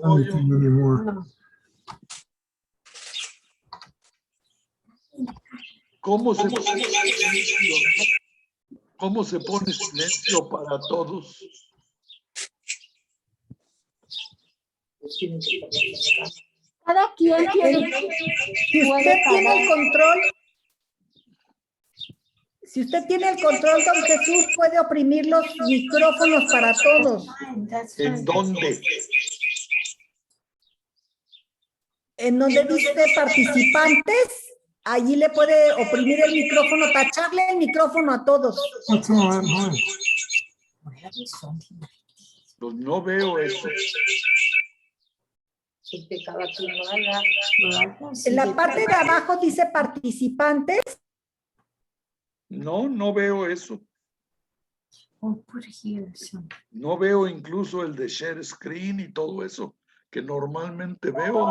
anything anymore. No. ¿Cómo se pone silencio para todos? Cada quien Si usted tiene el control, si usted tiene el control, don Jesús, puede oprimir los micrófonos para todos. ¿En dónde? En donde dice participantes, allí le puede oprimir el micrófono, tacharle el micrófono a todos. That's all I'm on. Pues no veo eso. En la parte de abajo dice participantes. No, no veo eso. No veo incluso el de share screen y todo eso que normalmente veo.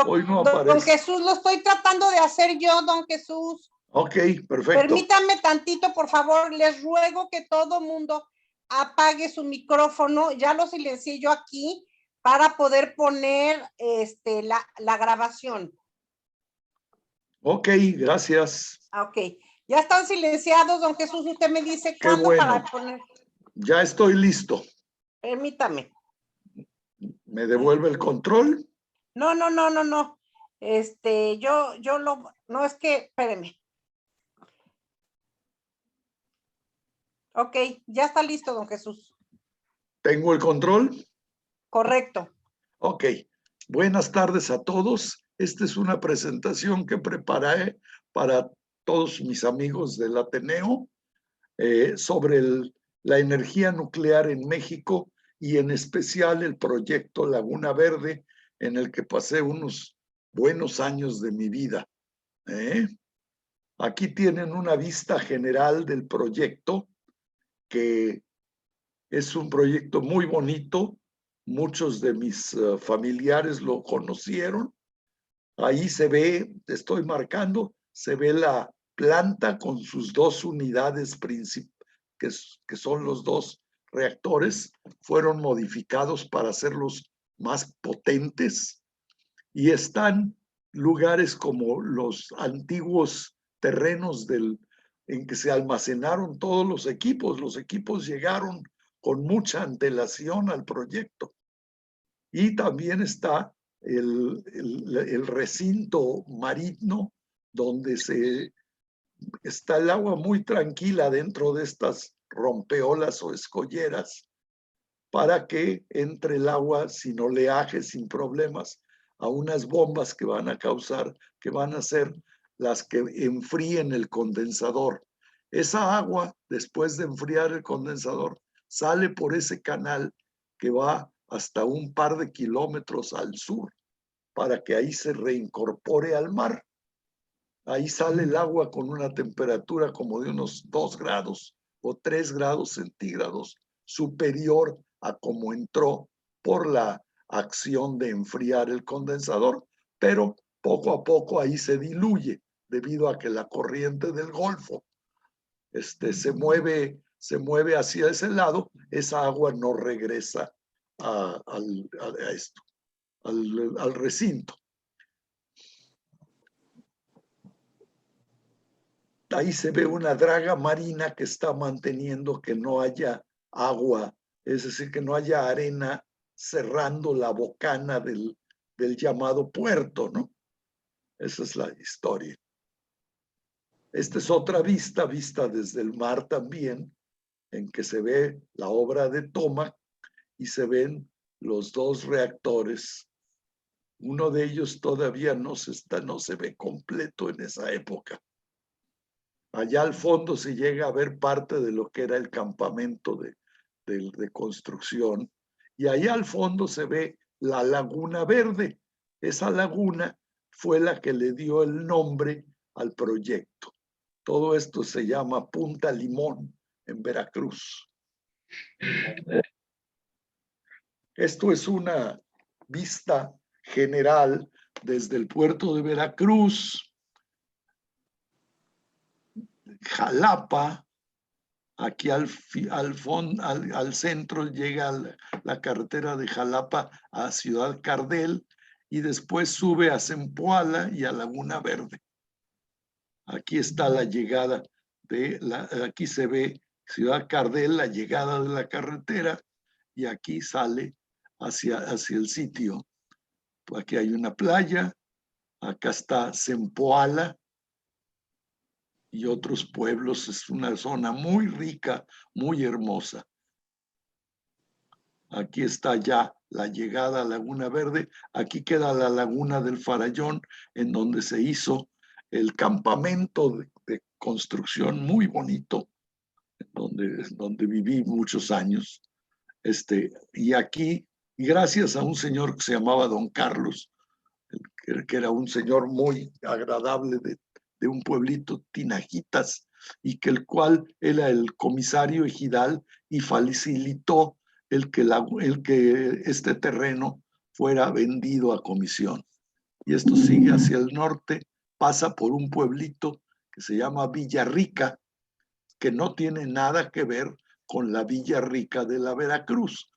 Hoy no aparece. Don Jesús, lo estoy tratando de hacer yo, don Jesús. Ok, perfecto. Permítame tantito, por favor. Les ruego que todo mundo apague su micrófono. Ya lo silencié yo aquí para poder poner la grabación. Ok, gracias. Ok. Ya están silenciados, don Jesús. Usted me dice Qué cuándo bueno. para poner. Ya estoy listo. Permítame. ¿Me devuelve el control? No. No, es que, espéreme. Ok, ya está listo, don Jesús. ¿Tengo el control? Correcto. Ok. Buenas tardes a todos. Esta es una presentación que preparé para todos mis amigos del Ateneo sobre la energía nuclear en México y en especial el proyecto Laguna Verde, en el que pasé unos buenos años de mi vida. Aquí tienen una vista general del proyecto, que es un proyecto muy bonito. Muchos de mis familiares lo conocieron. Ahí se ve, estoy marcando, se ve la planta con sus dos unidades principales, que son los dos reactores. Fueron modificados para hacerlos más potentes y están lugares como los antiguos terrenos en que se almacenaron todos los equipos. Los equipos llegaron con mucha antelación al proyecto. Y también está el recinto marino, donde está el agua muy tranquila dentro de estas rompeolas o escolleras, para que entre el agua sin oleaje, sin problemas, a unas bombas que van a ser las que enfríen el condensador. Esa agua, después de enfriar el condensador, sale por ese canal que va hasta un par de kilómetros al sur, para que ahí se reincorpore al mar. Ahí sale el agua con una temperatura como de unos 2 grados o 3 grados centígrados superior a como entró por la acción de enfriar el condensador, pero poco a poco ahí se diluye debido a que la corriente del Golfo se mueve hacia ese lado. Esa agua no regresa al recinto. Ahí se ve una draga marina que está manteniendo que no haya agua, es decir, que no haya arena cerrando la bocana del llamado puerto, ¿no? Esa es la historia. Esta es otra vista desde el mar también, en que se ve la obra de Tomac y se ven los dos reactores. Uno de ellos todavía no se ve completo en esa época. Allá al fondo se llega a ver parte de lo que era el campamento de construcción, y allá al fondo se ve la Laguna Verde. Esa laguna fue la que le dio el nombre al proyecto. Todo esto se llama Punta Limón, en Veracruz. Esto es una vista general desde el puerto de Veracruz, Jalapa, Aquí al centro llega la carretera de Jalapa a Ciudad Cardel y después sube a Zempoala y a Laguna Verde. Aquí está la llegada aquí se ve Ciudad Cardel, la llegada de la carretera, y aquí sale hacia el sitio. Aquí hay una playa, acá está Zempoala y otros pueblos. Es una zona muy rica, muy hermosa. Aquí está ya la llegada a Laguna Verde. Aquí queda la Laguna del Farallón, en donde se hizo el campamento de construcción muy bonito, donde viví muchos años. Y aquí, gracias a un señor que se llamaba Don Carlos, que era un señor muy agradable de un pueblito, Tinajitas, y que el cual era el comisario ejidal y facilitó el que este terreno fuera vendido a comisión. Y esto sigue hacia el norte, pasa por un pueblito que se llama Villarrica, que no tiene nada que ver con la Villarrica de la Veracruz.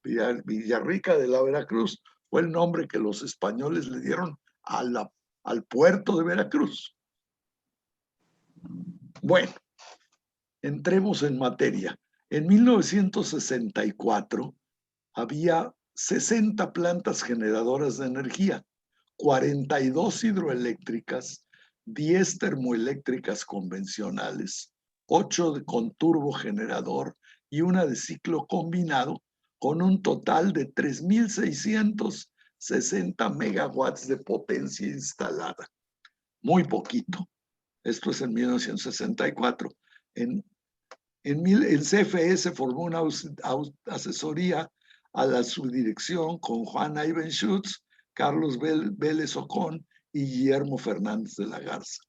Villarrica de la Veracruz fue el nombre que los españoles le dieron al puerto de Veracruz. Bueno, entremos en materia. En 1964 había 60 plantas generadoras de energía, 42 hidroeléctricas, 10 termoeléctricas convencionales, 8 con turbogenerador y una de ciclo combinado, con un total de 3,660 megawatts de potencia instalada. Muy poquito. Esto es en 1964. En CFE se formó una asesoría a la subdirección con Juan Ibenschutz, Carlos Vélez Ocón y Guillermo Fernández de la Garza,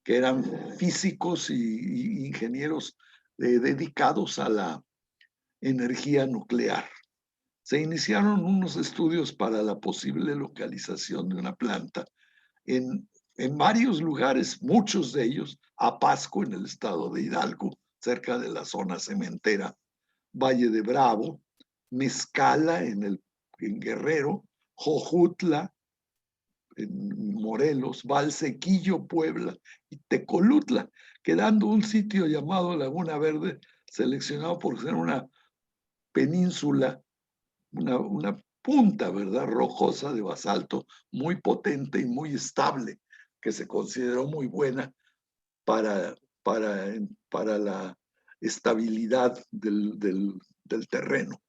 que eran físicos y ingenieros dedicados a la energía nuclear. Se iniciaron unos estudios para la posible localización de una planta en varios lugares, muchos de ellos, Apasco en el estado de Hidalgo, cerca de la zona cementera, Valle de Bravo, Mezcala en Guerrero, Jojutla en Morelos, Valsequillo, Puebla y Tecolutla, quedando un sitio llamado Laguna Verde, seleccionado por ser una península, una punta, ¿verdad?, rocosa de basalto muy potente y muy estable, que se consideró muy buena para la estabilidad del terreno.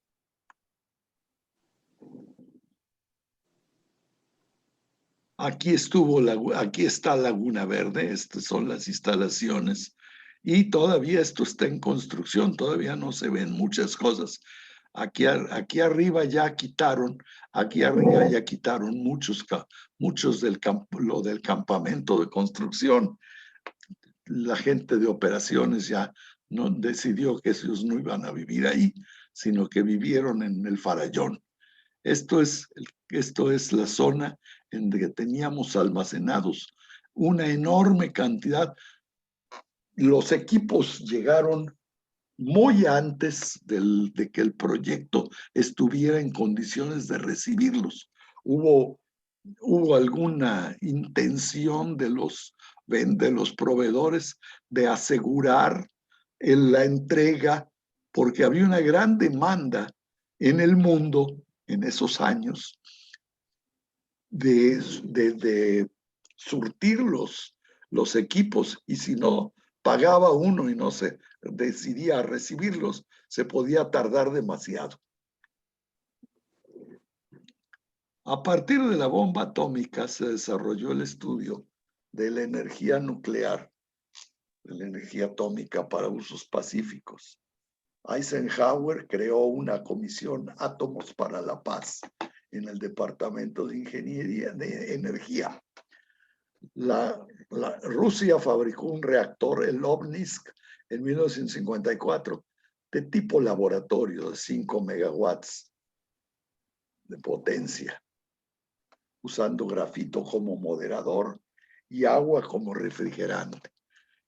Aquí está Laguna Verde, estas son las instalaciones, y todavía esto está en construcción, todavía no se ven muchas cosas. Aquí arriba ya quitaron muchos del campamento de construcción. La gente de operaciones ya no decidió que ellos no iban a vivir ahí, sino que vivieron en el Farallón. Esto es la zona en que teníamos almacenados una enorme cantidad. Los equipos llegaron muy antes de que el proyecto estuviera en condiciones de recibirlos. Hubo alguna intención de los proveedores de asegurar la entrega, porque había una gran demanda en el mundo en esos años de surtir los equipos, y si no pagaba uno y no se decidía a recibirlos, se podía tardar demasiado. A partir de la bomba atómica se desarrolló el estudio de la energía nuclear, de la energía atómica para usos pacíficos. Eisenhower creó una comisión Átomos para la Paz en el Departamento de Ingeniería de Energía. Rusia fabricó un reactor, el Obninsk, en 1954, de tipo laboratorio de 5 megawatts de potencia, usando grafito como moderador y agua como refrigerante.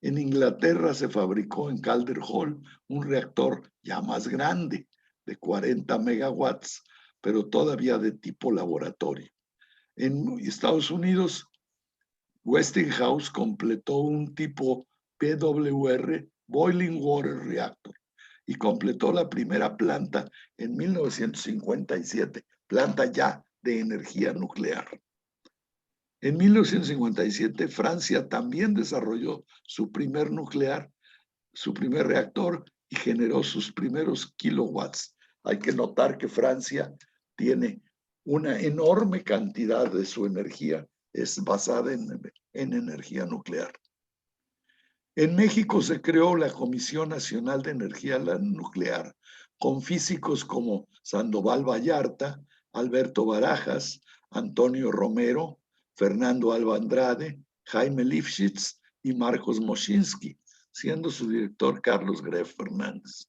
En Inglaterra se fabricó en Calder Hall un reactor ya más grande, de 40 megawatts, pero todavía de tipo laboratorio. En Estados Unidos, Westinghouse completó un tipo PWR, Boiling Water Reactor, y completó la primera planta en 1957, planta ya de energía nuclear. En 1957, Francia también desarrolló su primer reactor y generó sus primeros kilowatts. Hay que notar que Francia tiene una enorme cantidad de su energía, es basada en energía nuclear. En México se creó la Comisión Nacional de Energía Nuclear, con físicos como Sandoval Vallarta, Alberto Barajas, Antonio Romero, Fernando Alba Andrade, Jaime Lifshitz y Marcos Moschinsky, siendo su director Carlos Greff Fernández.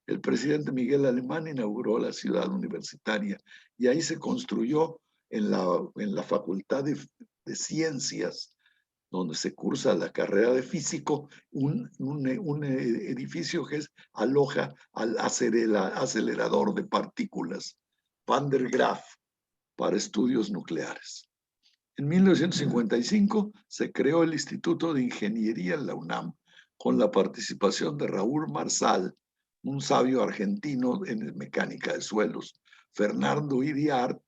El presidente Miguel Alemán inauguró la ciudad universitaria y ahí se construyó en la Facultad de Ciencias, donde se cursa la carrera de físico, un edificio que aloja al acelerador de partículas, Van der Graaf, para estudios nucleares. En 1955 se creó el Instituto de Ingeniería en la UNAM, con la participación de Raúl Marsal, un sabio argentino en mecánica de suelos, Fernando Iriart,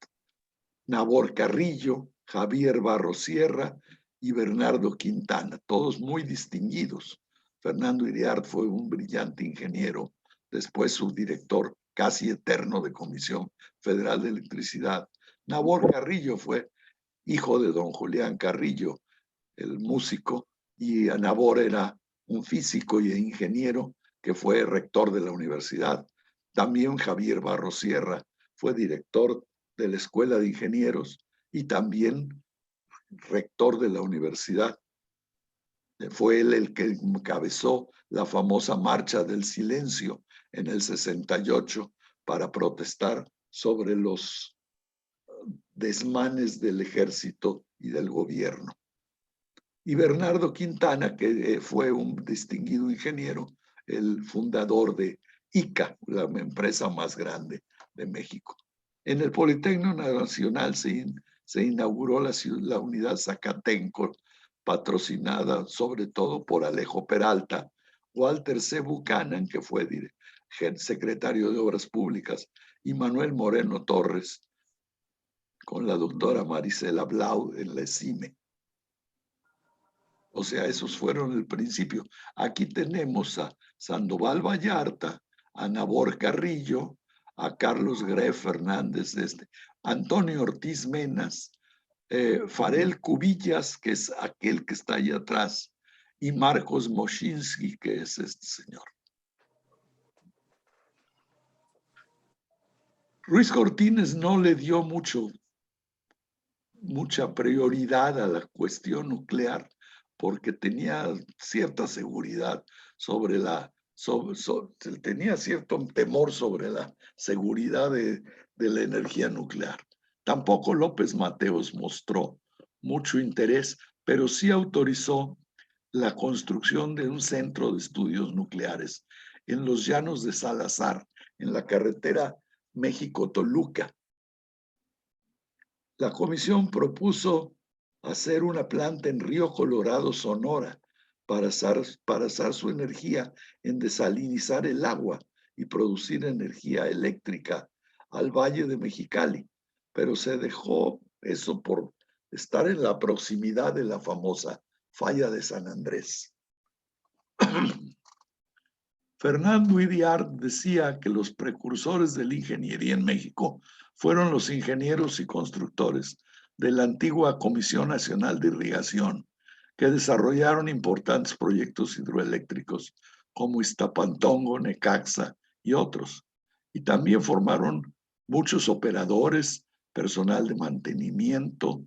Nabor Carrillo, Javier Barros Sierra y Bernardo Quintana, todos muy distinguidos. Fernando Iriart fue un brillante ingeniero, después subdirector casi eterno de Comisión Federal de Electricidad. Nabor Carrillo fue hijo de don Julián Carrillo, el músico, y Nabor era un físico y ingeniero que fue rector de la universidad. También Javier Barros Sierra fue director de la Escuela de Ingenieros y también rector de la universidad. Fue él el que encabezó la famosa Marcha del Silencio en el 68 para protestar sobre los desmanes del ejército y del gobierno. Y Bernardo Quintana, que fue un distinguido ingeniero, el fundador de ICA, la empresa más grande de México. En el Politécnico Nacional se inauguró la unidad Zacatenco, patrocinada sobre todo por Alejo Peralta, Walter C. Buchanan, que fue secretario de Obras Públicas, y Manuel Moreno Torres, con la doctora Marisela Blau en la ESIME. O sea, esos fueron el principio. Aquí tenemos a Sandoval Vallarta, a Nabor Carrillo, a Carlos Greff Fernández, Antonio Ortiz Menas, Farel Cubillas, que es aquel que está ahí atrás, y Marcos Moschinsky, que es este señor. Ruiz Cortines no le dio mucha prioridad a la cuestión nuclear porque tenía cierta seguridad tenía cierto temor sobre la seguridad de la energía nuclear. Tampoco López Mateos mostró mucho interés, pero sí autorizó la construcción de un centro de estudios nucleares en los llanos de Salazar, en la carretera México-Toluca. La comisión propuso hacer una planta en Río Colorado, Sonora, para usar su energía en desalinizar el agua y producir energía eléctrica al Valle de Mexicali, pero se dejó eso por estar en la proximidad de la famosa falla de San Andrés. Fernando Iriart decía que los precursores de la ingeniería en México fueron los ingenieros y constructores de la antigua Comisión Nacional de Irrigación, que desarrollaron importantes proyectos hidroeléctricos como Iztapantongo, Necaxa y otros. Y también formaron muchos operadores, personal de mantenimiento,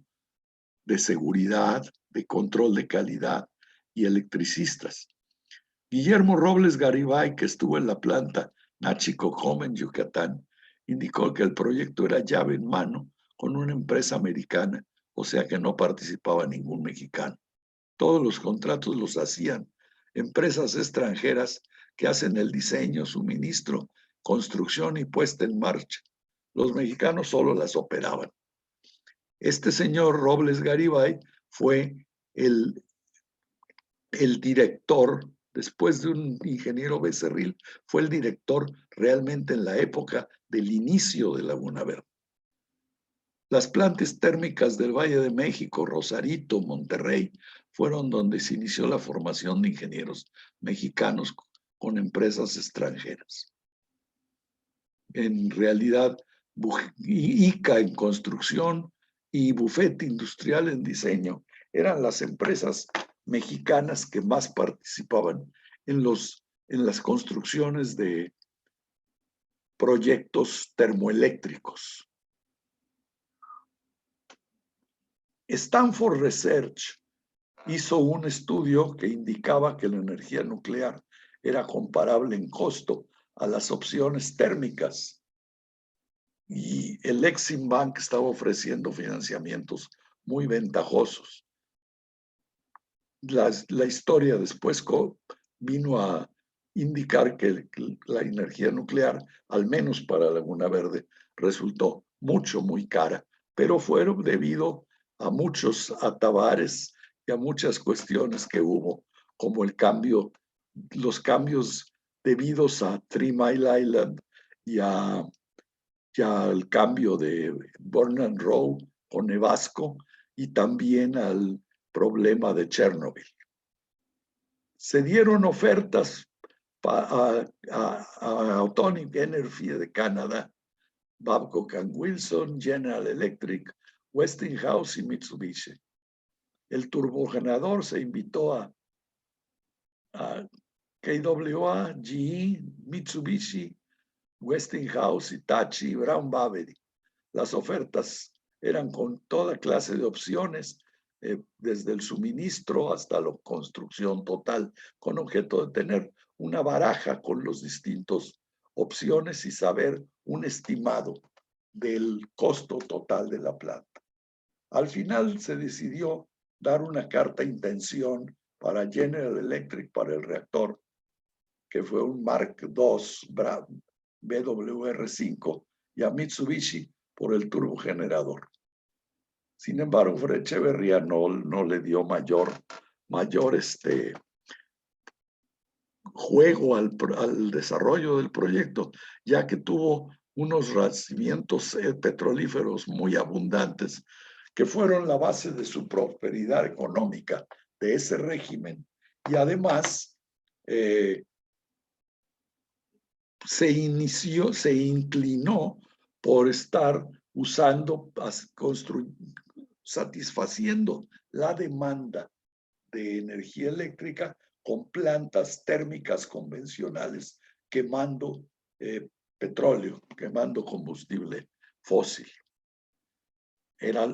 de seguridad, de control de calidad y electricistas. Guillermo Robles Garibay, que estuvo en la planta Nachicocom en Yucatán, indicó que el proyecto era llave en mano con una empresa americana, o sea que no participaba ningún mexicano. Todos los contratos los hacían empresas extranjeras que hacen el diseño, suministro, construcción y puesta en marcha. Los mexicanos solo las operaban. Este señor Robles Garibay fue el director, después de un ingeniero Becerril, fue el director realmente en la época del inicio de Laguna Verde. Las plantas térmicas del Valle de México, Rosarito, Monterrey, fueron donde se inició la formación de ingenieros mexicanos con empresas extranjeras. En realidad, ICA en construcción y Bufete Industrial en diseño eran las empresas mexicanas que más participaban en las construcciones de proyectos termoeléctricos. Stanford Research hizo un estudio que indicaba que la energía nuclear era comparable en costo a las opciones térmicas, y el Exim Bank estaba ofreciendo financiamientos muy ventajosos. La historia después vino a indicar que la energía nuclear, al menos para Laguna Verde, resultó muy cara, pero fueron debido a muchos atabares y a muchas cuestiones que hubo, como los cambios debidos a 3 Mile Island y al cambio de Vernon Row con Nevasco, y también al problema de Chernobyl. Se dieron ofertas a Atomic Energy de Canadá, Babcock & Wilson, General Electric, Westinghouse y Mitsubishi. El turbogenerador se invitó a KWA, GE, Mitsubishi, Westinghouse, Hitachi, Brown Boveri. Las ofertas eran con toda clase de opciones, desde el suministro hasta la construcción total, con objeto de tener una baraja con las distintas opciones y saber un estimado del costo total de la planta. Al final se decidió dar una carta de intención para General Electric para el reactor, que fue un Mark II BWR5, y a Mitsubishi por el turbogenerador. Sin embargo, Fred Echeverría no le dio mayor juego al desarrollo del proyecto, ya que tuvo unos yacimientos petrolíferos muy abundantes que fueron la base de su prosperidad económica de ese régimen, y además se inclinó por estar satisfaciendo la demanda de energía eléctrica con plantas térmicas convencionales, quemando petróleo, quemando combustible fósil. Era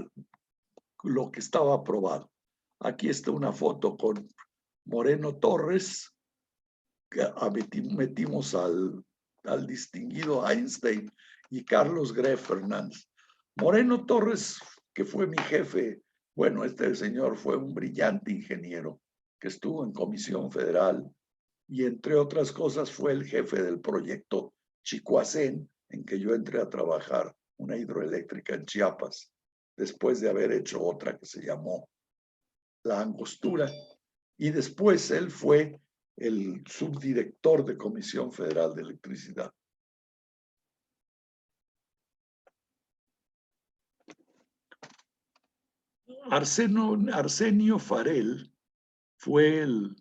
lo que estaba aprobado. Aquí está una foto con Moreno Torres, que metimos al distinguido Einstein y Carlos Greff Fernández. Moreno Torres, que fue mi jefe, bueno, este señor fue un brillante ingeniero que estuvo en Comisión Federal y, entre otras cosas, fue el jefe del proyecto Chicoacén, en que yo entré a trabajar, una hidroeléctrica en Chiapas, después de haber hecho otra que se llamó La Angostura, y después él fue el subdirector de Comisión Federal de Electricidad. Arsenio Farel fue el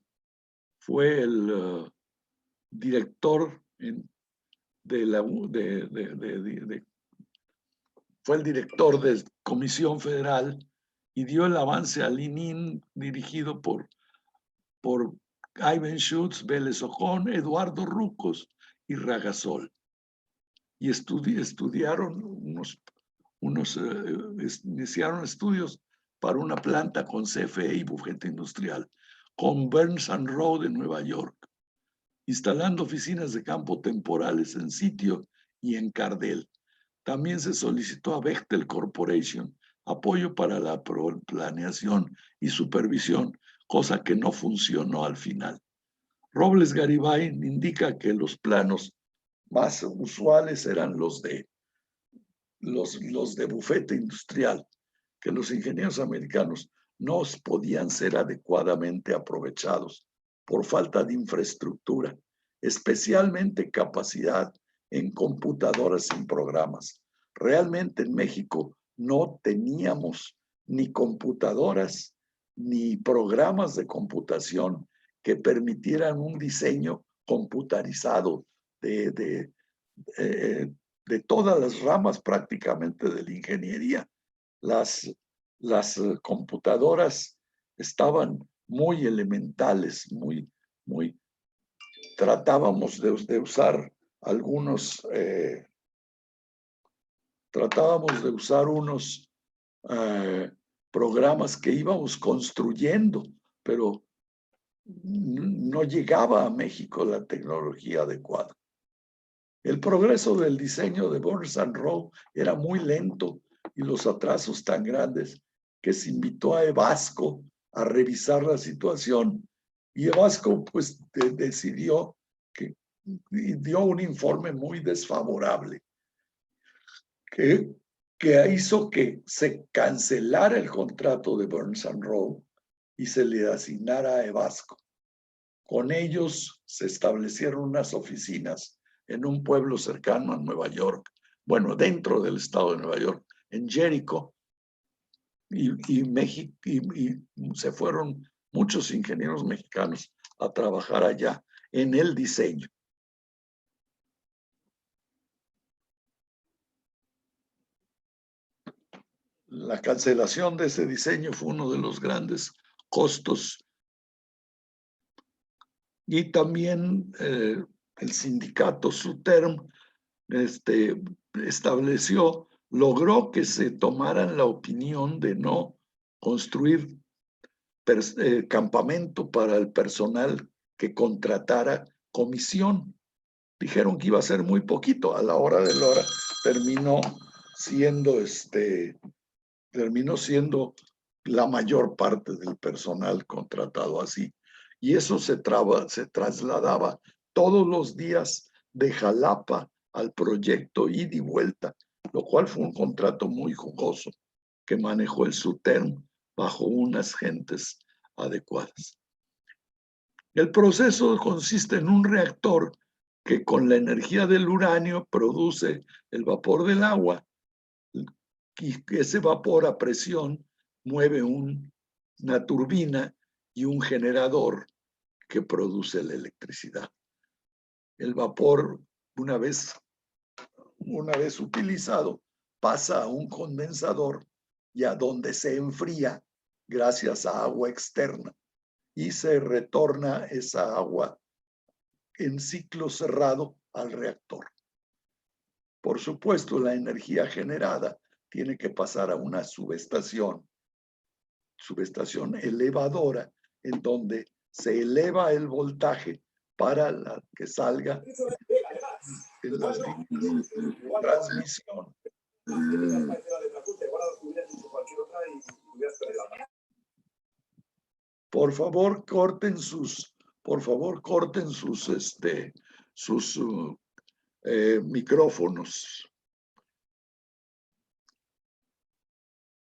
director fue el director de Comisión Federal y dio el avance al ININ dirigido por Ivan Schutz, Vélez Ojón, Eduardo Rucos y Ragasol. Y iniciaron estudios para una planta con CFE y Bufete Industrial, con Burns and Row de Nueva York, instalando oficinas de campo temporales en Sitio y en Cardel. También se solicitó a Bechtel Corporation apoyo para la planeación y supervisión, cosa que no funcionó al final. Robles Garibay indica que los planos más usuales eran los de bufete industrial, que los ingenieros americanos no podían ser adecuadamente aprovechados por falta de infraestructura, especialmente capacidad en computadoras y programas. Realmente en México no teníamos ni computadoras ni programas de computación que permitieran un diseño computarizado de todas las ramas prácticamente de la ingeniería. Las computadoras estaban muy elementales, tratábamos de usar algunos, unos programas que íbamos construyendo, pero no llegaba a México la tecnología adecuada. El progreso del diseño de Burns and Rowe era muy lento y los atrasos tan grandes que se invitó a Ebasco a revisar la situación. Y Ebasco pues decidió y dio un informe muy desfavorable que hizo que se cancelara el contrato de Burns and Rowe y se le asignara a Ebasco. Con ellos se establecieron unas oficinas en un pueblo cercano a Nueva York, bueno, dentro del estado de Nueva York, en Jericho, y se fueron muchos ingenieros mexicanos a trabajar allá en el diseño. La cancelación de ese diseño fue uno de los grandes costos. Y también el sindicato Suterm logró que se tomaran la opinión de no construir campamento para el personal que contratara comisión. Dijeron que iba a ser muy poquito. A la hora de la hora terminó siendo la mayor parte del personal contratado así. Y eso se trasladaba todos los días de Jalapa al proyecto ida y vuelta, lo cual fue un contrato muy jugoso que manejó el Suterm bajo unas gentes adecuadas. El proceso consiste en un reactor que con la energía del uranio produce el vapor del agua, y ese vapor a presión mueve una turbina y un generador que produce la electricidad. El vapor, una vez utilizado, pasa a un condensador y a donde se enfría gracias a agua externa y se retorna esa agua en ciclo cerrado al reactor. Por supuesto, la energía generada tiene que pasar a una subestación elevadora, en donde se eleva el voltaje para que salga en las líneas de transmisión. Por favor, corten sus micrófonos.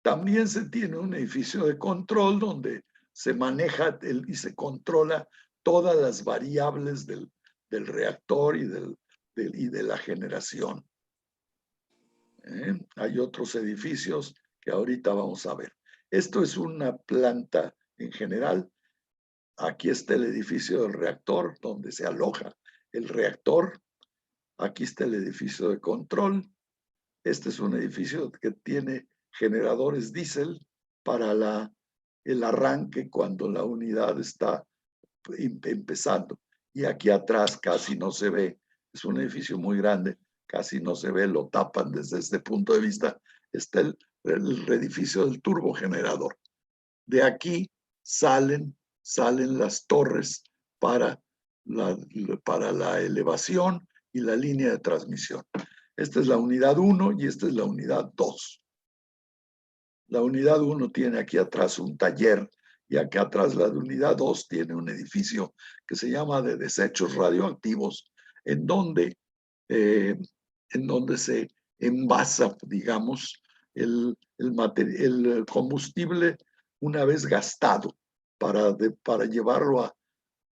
También se tiene un edificio de control donde se maneja y se controla todas las variables del reactor y de la generación. Hay otros edificios que ahorita vamos a ver. Esto es una planta en general. Aquí está el edificio del reactor donde se aloja el reactor. Aquí está el edificio de control. Este es un edificio que tiene generadores diésel para el arranque cuando la unidad está empezando. Y aquí atrás casi no se ve. Es un edificio muy grande, casi no se ve, lo tapan desde este punto de vista. Está el edificio del turbogenerador. De aquí salen las torres para la elevación y la línea de transmisión. Esta es la unidad 1 y esta es la unidad 2. La unidad 1 tiene aquí atrás un taller Y acá atrás la unidad 2 tiene un edificio que se llama de desechos radioactivos, en donde se envasa, digamos, el combustible una vez gastado para llevarlo a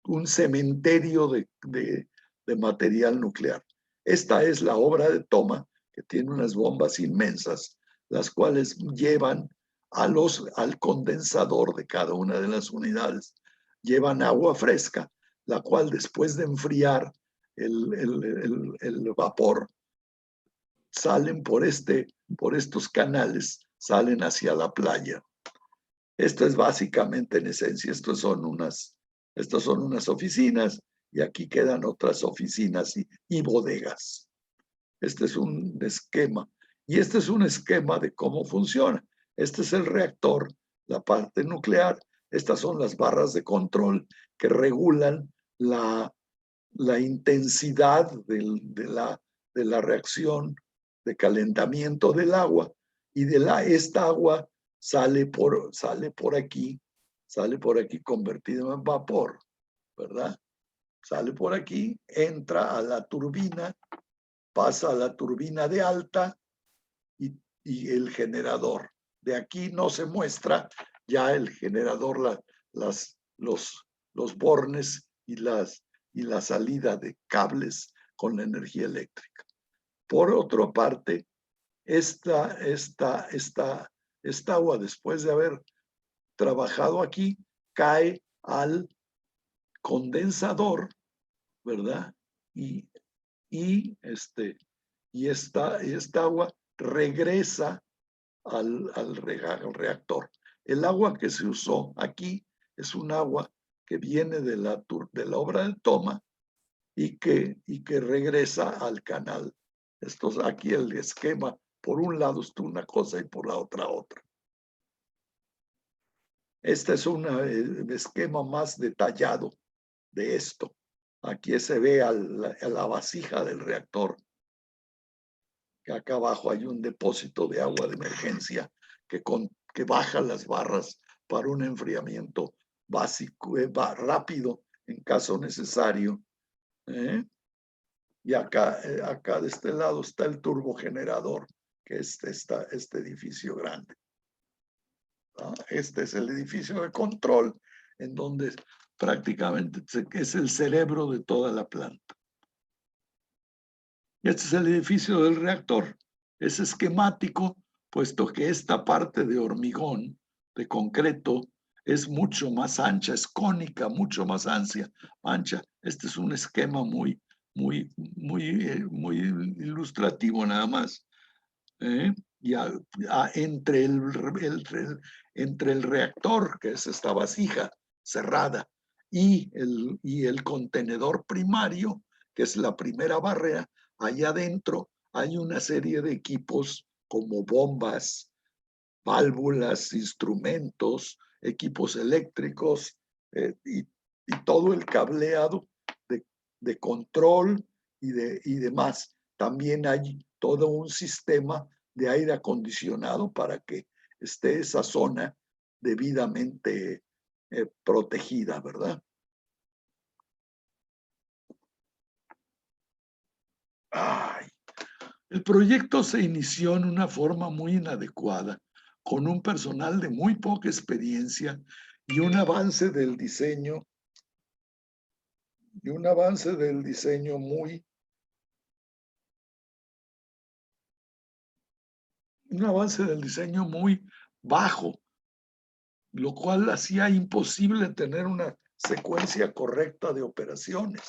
un cementerio de material nuclear. Esta es la obra de toma, que tiene unas bombas inmensas, las cuales llevan al condensador de cada una de las unidades, llevan agua fresca, la cual después de enfriar el vapor, salen por estos canales, salen hacia la playa. Esto es básicamente, en esencia, estas son unas oficinas, y aquí quedan otras oficinas y bodegas. Este es un esquema, y este es un esquema de cómo funciona. Este es el reactor, la parte nuclear. Estas son las barras de control que regulan la intensidad de la reacción de calentamiento del agua, y esta agua sale por aquí convertido en vapor, ¿verdad? Sale por aquí, entra a la turbina, pasa a la turbina de alta y el generador. De aquí no se muestra ya el generador, los bornes y la salida de cables con la energía eléctrica. Por otra parte, esta agua, después de haber trabajado aquí, cae al condensador, ¿verdad? Y esta agua regresa al reactor. El agua que se usó aquí es un agua que viene de la obra de toma y que regresa al canal. Aquí el esquema, por un lado está una cosa y por la otra. Este es un esquema más detallado de esto. Aquí se ve a la vasija del reactor, que acá abajo hay un depósito de agua de emergencia que baja las barras para un enfriamiento básico, rápido en caso necesario. Y acá de este lado está el turbogenerador, que es este edificio grande. Este es el edificio de control, en donde prácticamente es el cerebro de toda la planta. Este es el edificio del reactor. Es esquemático, puesto que esta parte de hormigón, de concreto, es mucho más ancha, es cónica, mucho más ancha. Este es un esquema muy ilustrativo nada más. Entre el reactor, que es esta vasija cerrada, y el contenedor primario, que es la primera barrera, allá adentro hay una serie de equipos como bombas, válvulas, instrumentos, equipos eléctricos, y todo el cableado de control y demás. También hay todo un sistema de aire acondicionado para que esté esa zona debidamente protegida, ¿verdad? El proyecto se inició en una forma muy inadecuada, con un personal de muy poca experiencia y un avance del diseño muy bajo, lo cual hacía imposible tener una secuencia correcta de operaciones.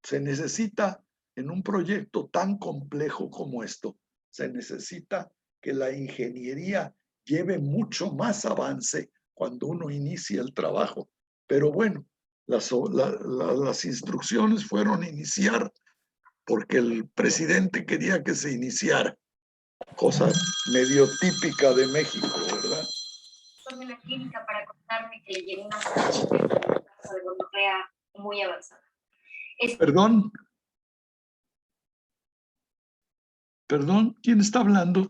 Se necesita, en un proyecto tan complejo como esto, se necesita que la ingeniería lleve mucho más avance cuando uno inicia el trabajo. Pero bueno, las instrucciones fueron iniciar porque el presidente quería que se iniciara. Cosa medio típica de México, ¿verdad? Estoy en la clínica para contarme que le llegó una muchacha con una tasa de gonorrea muy avanzada. Perdón, ¿quién está hablando?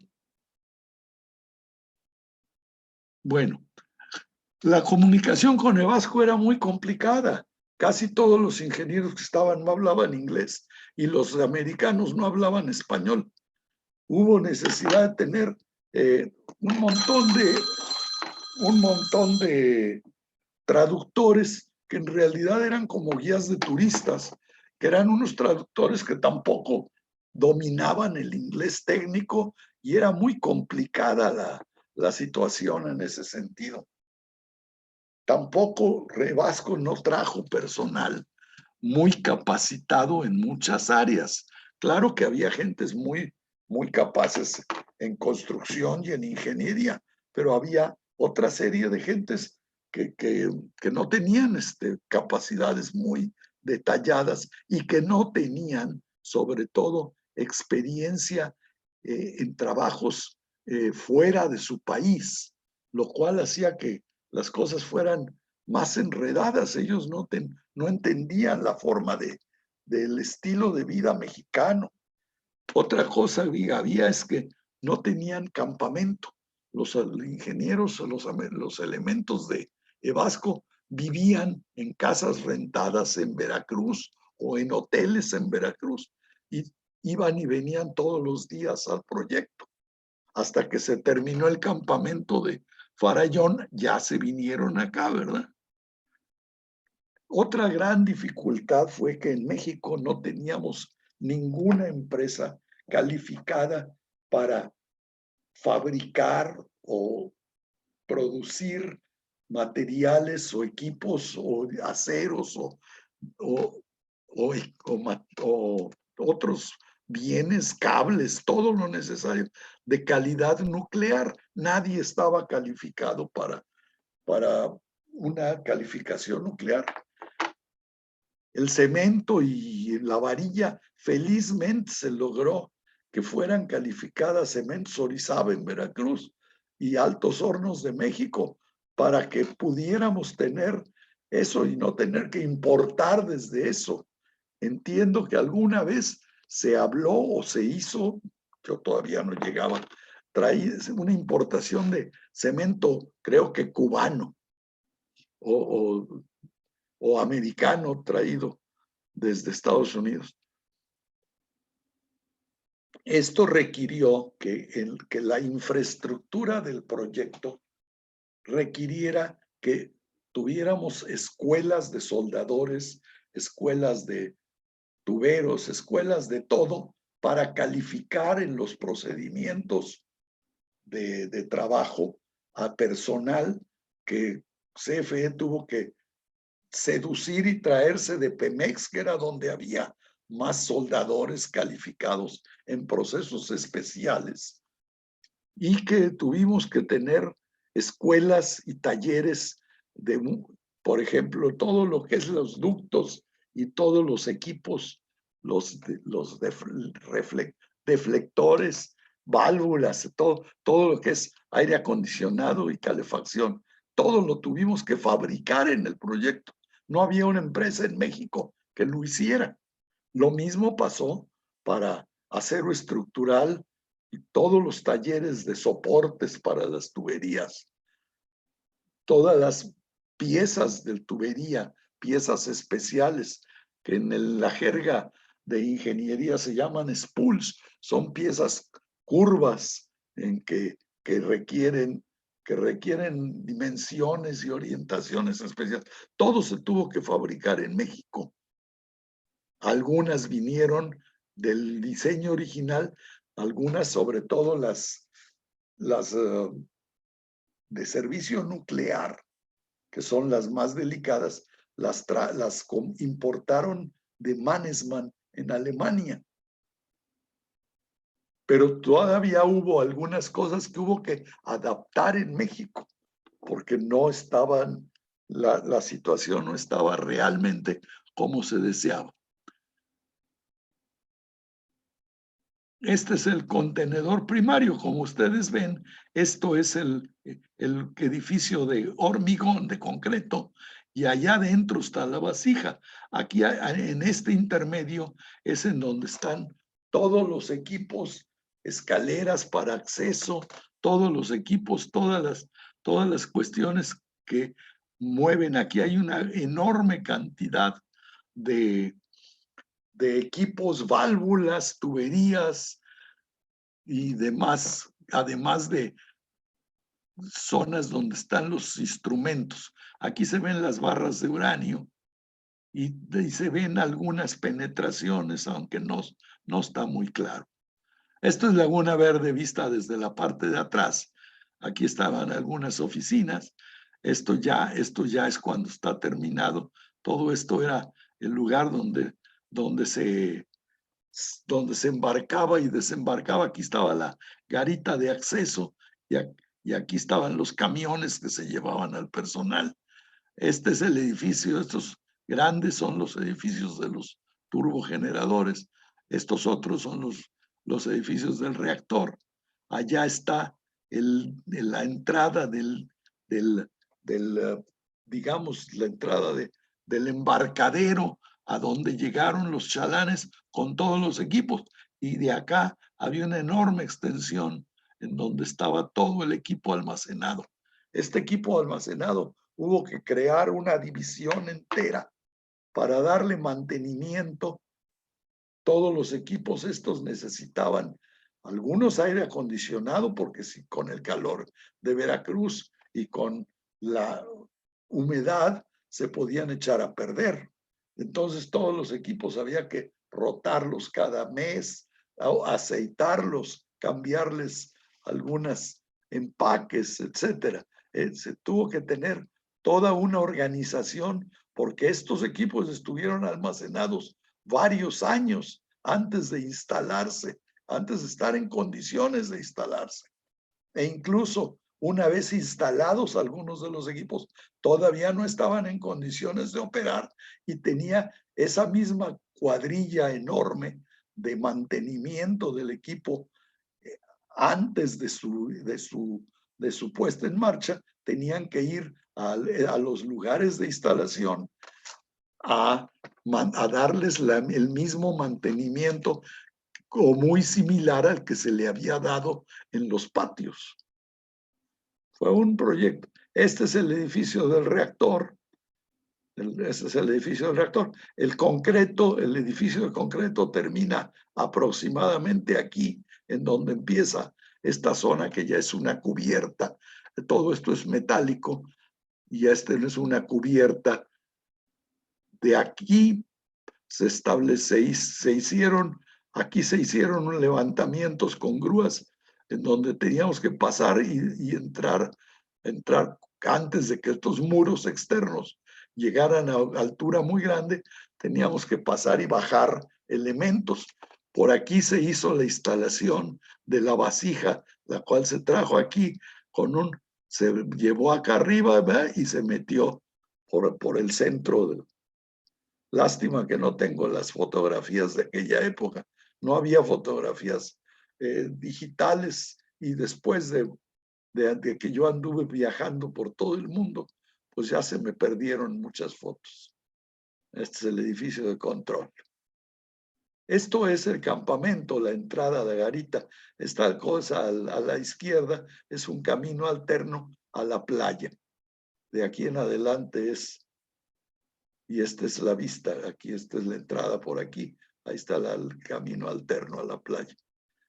Bueno, La comunicación con Ebasco era muy complicada. Casi todos los ingenieros que estaban no hablaban inglés y los americanos no hablaban español. Hubo necesidad de tener un montón de traductores que en realidad eran como guías de turistas, que eran unos traductores que tampoco dominaban el inglés técnico y era muy complicada la situación en ese sentido. Tampoco Ebasco no trajo personal muy capacitado en muchas áreas. Claro que había gentes muy capaces en construcción y en ingeniería, pero había otra serie de gentes que no tenían capacidades muy detalladas y que no tenían, sobre todo, experiencia en trabajos fuera de su país, lo cual hacía que las cosas fueran más enredadas. Ellos no entendían la forma del estilo de vida mexicano. Otra cosa había es que no tenían campamento. Los ingenieros, los elementos de Ebasco vivían en casas rentadas en Veracruz o en hoteles en Veracruz y iban y venían todos los días al proyecto. Hasta que se terminó el campamento de Farallón, ya se vinieron acá, ¿verdad? Otra gran dificultad fue que en México no teníamos ninguna empresa calificada para fabricar o producir materiales o equipos o aceros o otros bienes, cables, todo lo necesario de calidad nuclear. Nadie estaba calificado para una calificación nuclear. El cemento y la varilla, felizmente se logró que fueran calificadas Cementos Orizaba en Veracruz y Altos Hornos de México para que pudiéramos tener eso y no tener que importar desde eso. Entiendo que alguna vez se habló o se hizo, yo todavía no llegaba, traía una importación de cemento, creo que cubano o americano traído desde Estados Unidos. Esto requirió que la infraestructura del proyecto requiriera que tuviéramos escuelas de soldadores, escuelas de tuberos, escuelas de todo, para calificar en los procedimientos de trabajo a personal que CFE tuvo que seducir y traerse de Pemex, que era donde había más soldadores calificados en procesos especiales, y que tuvimos que tener escuelas y talleres de, por ejemplo, todo lo que es los ductos y todos los equipos, los deflectores, válvulas, todo lo que es aire acondicionado y calefacción, todo lo tuvimos que fabricar en el proyecto. No había una empresa en México que lo hiciera. Lo mismo pasó para acero estructural y todos los talleres de soportes para las tuberías. Todas las piezas de tubería, piezas especiales, que en la jerga de ingeniería se llaman spools, son piezas curvas en que requieren dimensiones y orientaciones especiales. Todo se tuvo que fabricar en México. Algunas vinieron del diseño original, algunas, sobre todo las de servicio nuclear, que son las más delicadas, las importaron de Mannesmann en Alemania. Pero todavía hubo algunas cosas que hubo que adaptar en México, porque no estaban, la situación no estaba realmente como se deseaba. Este es el contenedor primario. Como ustedes ven, esto es el edificio de hormigón, de concreto, y allá adentro está la vasija. Aquí en este intermedio es en donde están todos los equipos, escaleras para acceso, todos los equipos, todas las cuestiones que mueven. Aquí hay una enorme cantidad de equipos, válvulas, tuberías y demás, además de zonas donde están los instrumentos. Aquí se ven las barras de uranio y se ven algunas penetraciones, aunque no está muy claro. Esto es Laguna Verde vista desde la parte de atrás. Aquí estaban algunas oficinas. Esto ya es cuando está terminado. Todo esto era el lugar donde se embarcaba y desembarcaba. Aquí estaba la garita de acceso y aquí estaban los camiones que se llevaban al personal. Este es el edificio, estos grandes son los edificios de los turbogeneradores. Estos otros son los edificios del reactor. Allá está la entrada digamos, la entrada del embarcadero a donde llegaron los chalanes con todos los equipos. Y de acá había una enorme extensión en donde estaba todo el equipo almacenado. Este equipo almacenado hubo que crear una división entera para darle mantenimiento. Todos los equipos estos necesitaban algunos aire acondicionado, porque si con el calor de Veracruz y con la humedad se podían echar a perder. Entonces todos los equipos había que rotarlos cada mes, aceitarlos, cambiarles algunos empaques, etcétera. Se tuvo que tener toda una organización porque estos equipos estuvieron almacenados varios años antes de instalarse, antes de estar en condiciones de instalarse. E incluso una vez instalados algunos de los equipos, todavía no estaban en condiciones de operar y tenía esa misma cuadrilla enorme de mantenimiento del equipo antes de su puesta en marcha. Tenían que ir a los lugares de instalación a darles el mismo mantenimiento o muy similar al que se le había dado en los patios. Fue un proyecto. Este es el edificio del reactor. Este es el edificio del reactor. El edificio de concreto termina aproximadamente aquí, en donde empieza esta zona que ya es una cubierta. Todo esto es metálico y esta es una cubierta. De aquí se hicieron levantamientos con grúas en donde teníamos que pasar y entrar antes de que estos muros externos llegaran a altura muy grande. Teníamos que pasar y bajar elementos. Por aquí se hizo la instalación de la vasija, la cual se trajo aquí se llevó acá arriba, ¿verdad? Y se metió por el centro. Lástima que no tengo las fotografías de aquella época. No había fotografías digitales, y después de que yo anduve viajando por todo el mundo, pues ya se me perdieron muchas fotos. Este es el edificio de control. Esto es el campamento, la entrada de Garita. Esta cosa a la izquierda es un camino alterno a la playa. De aquí en adelante y esta es la vista. Aquí, esta es la entrada por aquí. Ahí está el camino alterno a la playa.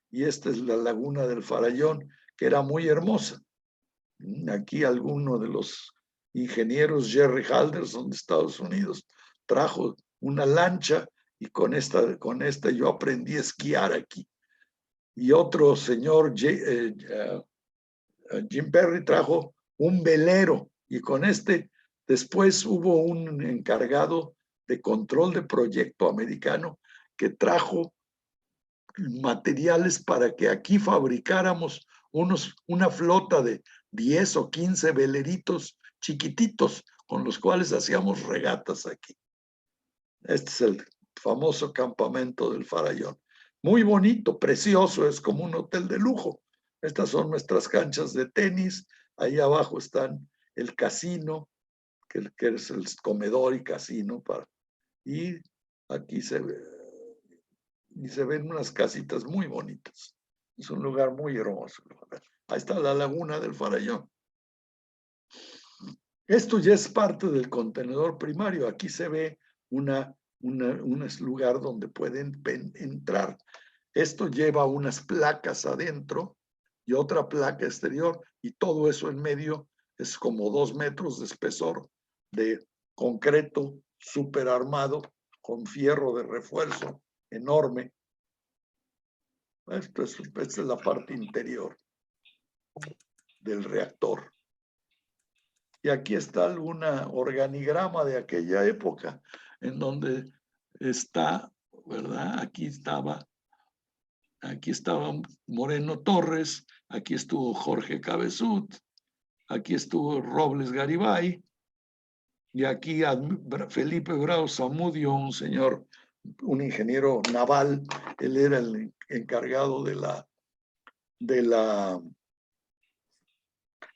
Y esta es la laguna del Farallón, que era muy hermosa. Aquí alguno de los ingenieros, Jerry Halderson de Estados Unidos, trajo una lancha y con esta yo aprendí a esquiar aquí. Y otro señor, Jim Perry, trajo un velero y con después hubo un encargado de control de proyecto americano que trajo materiales para que aquí fabricáramos una flota de 10 o 15 veleritos chiquititos con los cuales hacíamos regatas aquí. Este es el famoso campamento del Farallón. Muy bonito, precioso, es como un hotel de lujo. Estas son nuestras canchas de tenis. Ahí abajo están el casino, que es el comedor y casino. Y aquí se ven unas casitas muy bonitas. Es un lugar muy hermoso. Ahí está la laguna del Farallón. Esto ya es parte del contenedor primario. Aquí se ve un lugar donde pueden entrar. Esto lleva unas placas adentro y otra placa exterior, y todo eso en medio es como 2 metros de espesor de concreto súper armado con fierro de refuerzo enorme. Esta es la parte interior del reactor. Y aquí está alguna organigrama de aquella época, en donde está, ¿verdad? Aquí estaba Moreno Torres, aquí estuvo Jorge Cabezut, aquí estuvo Robles Garibay, y aquí Felipe Bravo Zamudio, un ingeniero naval. Él era el encargado de la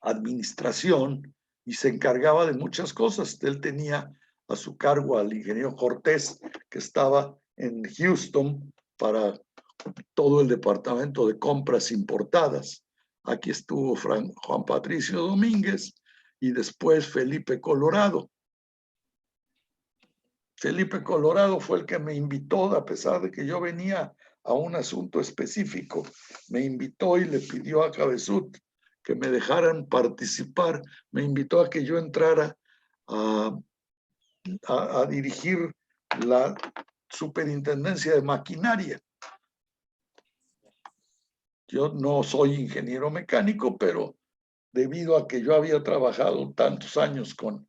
administración y se encargaba de muchas cosas. Él tenía a su cargo al ingeniero Cortés, que estaba en Houston para todo el departamento de compras importadas. Aquí estuvo Juan Patricio Domínguez y después Felipe Colorado. Felipe Colorado fue el que me invitó, a pesar de que yo venía a un asunto específico, me invitó y le pidió a Cabezut que me dejaran participar, me invitó a que yo entrara a dirigir la superintendencia de maquinaria. Yo no soy ingeniero mecánico, pero debido a que yo había trabajado tantos años con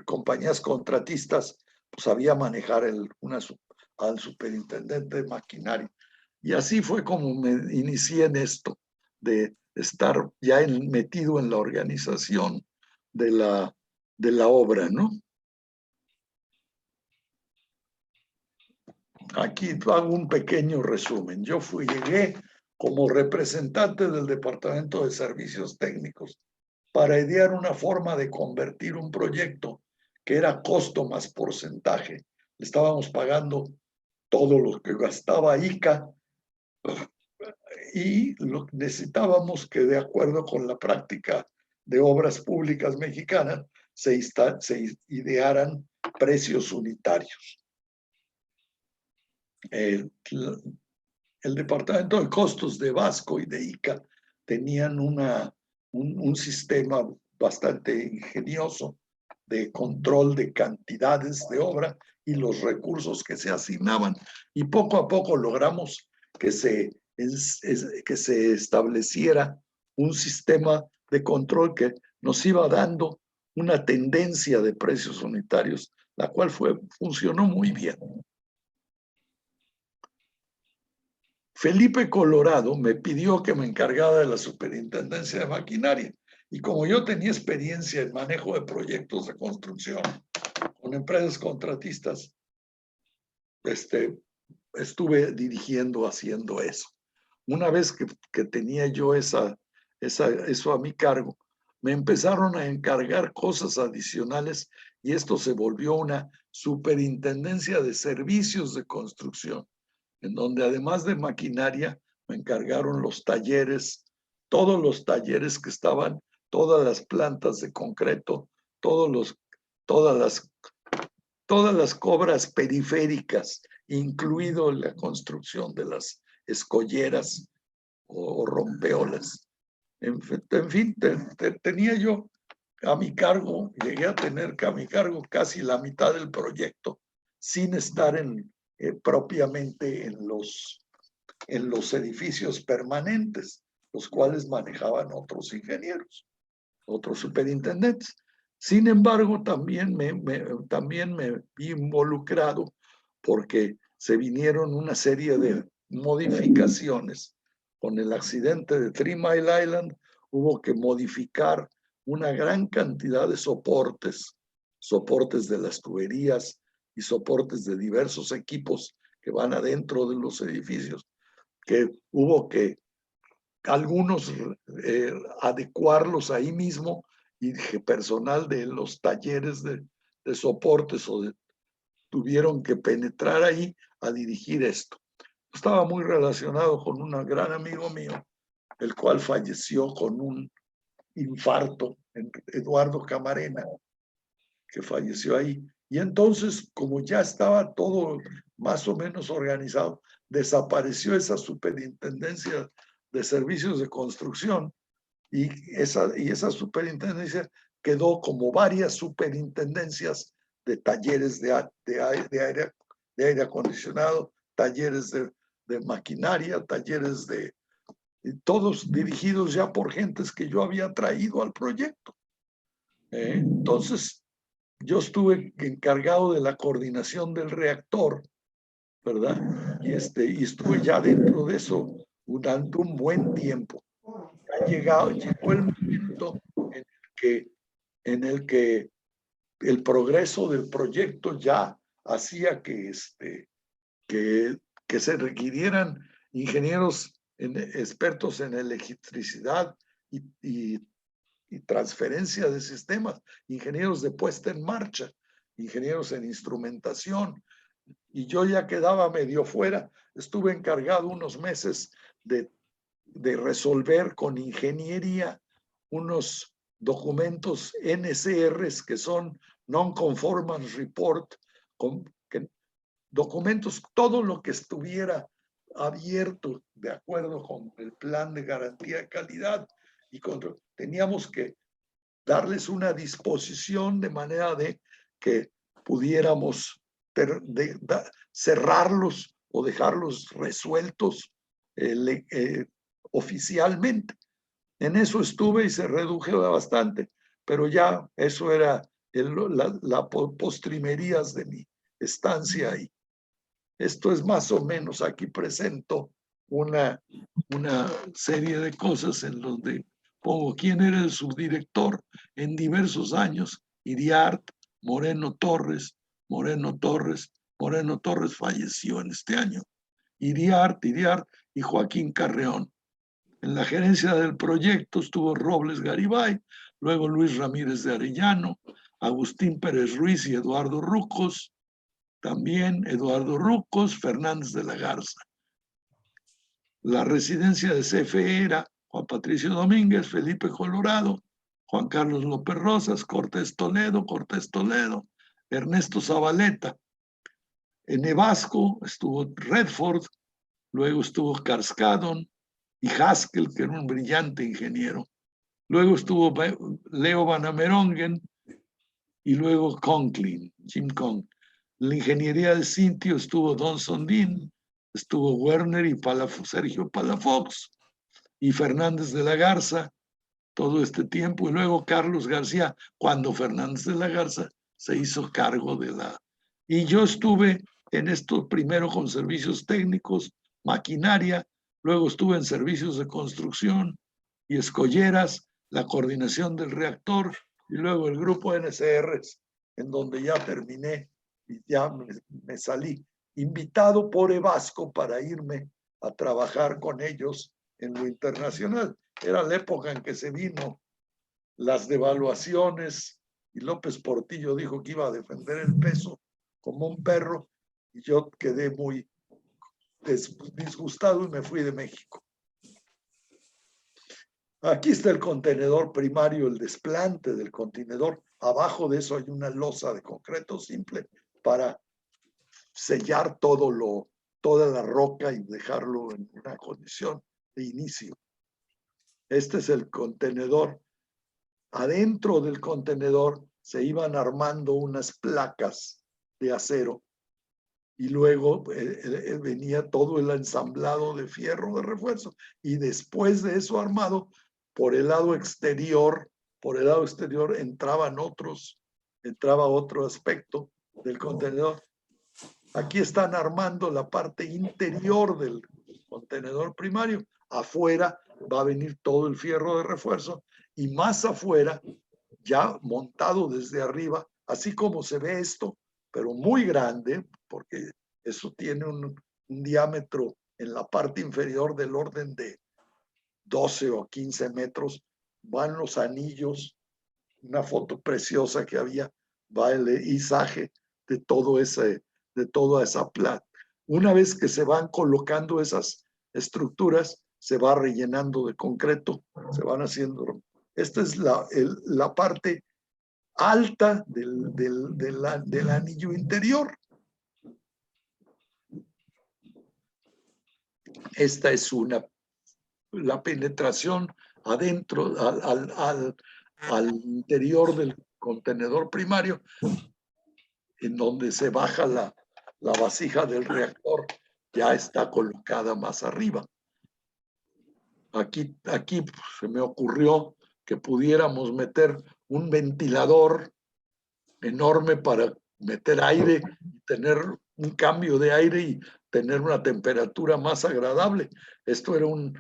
compañías contratistas, pues sabía manejar al superintendente de maquinaria. Y así fue como me inicié en esto, de estar ya metido en la organización de la obra, ¿no? Aquí hago un pequeño resumen. Yo llegué como representante del Departamento de Servicios Técnicos para idear una forma de convertir un proyecto que era costo más porcentaje. Le estábamos pagando todo lo que gastaba ICA y necesitábamos que, de acuerdo con la práctica de obras públicas mexicanas, se idearan precios unitarios. El departamento de costos de Vasco y de ICA tenían un sistema bastante ingenioso de control de cantidades de obra y los recursos que se asignaban, y poco a poco logramos que se estableciera un sistema de control que nos iba dando una tendencia de precios unitarios, la cual funcionó muy bien. Felipe Colorado me pidió que me encargara de la superintendencia de maquinaria, y como yo tenía experiencia en manejo de proyectos de construcción con empresas contratistas, estuve dirigiendo, haciendo eso. Una vez que tenía yo eso a mi cargo, me empezaron a encargar cosas adicionales, y esto se volvió una superintendencia de servicios de construcción, en donde además de maquinaria me encargaron los talleres, todos los talleres que estaban, todas las plantas de concreto, todas las cobras periféricas, incluido la construcción de las escolleras o rompeolas. En fin, tenía yo a mi cargo, llegué a tener a mi cargo casi la mitad del proyecto, sin estar propiamente en los edificios permanentes, los cuales manejaban otros ingenieros, otros superintendentes. Sin embargo, también me vi involucrado porque se vinieron una serie de modificaciones. Con el accidente de 3 Mile Island hubo que modificar una gran cantidad de soportes de las tuberías y soportes de diversos equipos que van adentro de los edificios, que hubo que algunos adecuarlos ahí mismo, y personal de los talleres de soportes tuvieron que penetrar ahí a dirigir esto. Estaba muy relacionado con un gran amigo mío, el cual falleció con un infarto Eduardo Camarena, que falleció ahí. Y entonces, como ya estaba todo más o menos organizado, desapareció esa superintendencia de servicios de construcción y esa superintendencia quedó como varias superintendencias de talleres de aire acondicionado, talleres de maquinaria, talleres todos dirigidos ya por gentes que yo había traído al proyecto. Entonces, yo estuve encargado de la coordinación del reactor, ¿verdad? Y estuve ya dentro de eso durante un buen tiempo. Llegó el momento en el que el progreso del proyecto ya hacía que se requirieran ingenieros expertos en electricidad y transferencia de sistemas, ingenieros de puesta en marcha, ingenieros en instrumentación. Y yo ya quedaba medio fuera. Estuve encargado unos meses de resolver con ingeniería unos documentos NCRs que son Non-Conformance Report, documentos, todo lo que estuviera abierto de acuerdo con el plan de garantía de calidad y control. Teníamos que darles una disposición de manera de que pudiéramos cerrarlos o dejarlos resueltos oficialmente. En eso estuve y se redujo bastante, pero ya eso era la postrimerías de mi estancia ahí. Esto es más o menos, aquí presento una serie de cosas en donde pongo quién era el subdirector en diversos años. Iriart, Moreno Torres falleció en este año. Iriart y Joaquín Carreón. En la gerencia del proyecto estuvo Robles Garibay, luego Luis Ramírez de Arellano, Agustín Pérez Ruiz y Eduardo Rucos, también Eduardo Rucos, Fernández de la Garza. La residencia de CFE era Juan Patricio Domínguez, Felipe Colorado, Juan Carlos López Rosas, Cortés Toledo, Ernesto Zabaleta. En Ebasco estuvo Redford, luego estuvo Carskadon y Haskell, que era un brillante ingeniero. Luego estuvo Leo Van Amerongen y luego Conklin, Jim Conklin. La ingeniería de Cintio estuvo Don Sondín, estuvo Werner y Sergio Palafox y Fernández de la Garza todo este tiempo, y luego Carlos García, cuando Fernández de la Garza se hizo cargo de Y yo estuve en esto primero con servicios técnicos, maquinaria, luego estuve en servicios de construcción y escolleras, la coordinación del reactor, y luego el grupo NCRs, en donde ya terminé y ya me salí, invitado por Ebasco para irme a trabajar con ellos en lo internacional. Era la época en que se vino las devaluaciones y López Portillo dijo que iba a defender el peso como un perro y yo quedé muy disgustado y me fui de México. Aquí está el contenedor primario, el desplante del contenedor. Abajo de eso hay una losa de concreto simple para sellar toda la roca y dejarlo en una condición de inicio. Este es el contenedor. Adentro del contenedor se iban armando unas placas de acero y luego venía todo el ensamblado de fierro de refuerzo y después de eso armado por el lado exterior entraba otro aspecto del contenedor. Aquí están armando la parte interior del contenedor primario. Afuera va a venir todo el fierro de refuerzo y más afuera, ya montado desde arriba, así como se ve esto, pero muy grande, porque eso tiene un diámetro en la parte inferior del orden de 12 o 15 metros, van los anillos, una foto preciosa que había, va el izaje de toda esa plata. Una vez que se van colocando esas estructuras, se va rellenando de concreto, se van haciendo Esta es la parte alta del anillo interior. Esta es la penetración adentro, al interior del contenedor primario, en donde se baja la vasija del reactor, ya está colocada más arriba. Aquí se me ocurrió que pudiéramos meter un ventilador enorme para meter aire y tener un cambio de aire y tener una temperatura más agradable. Esto era un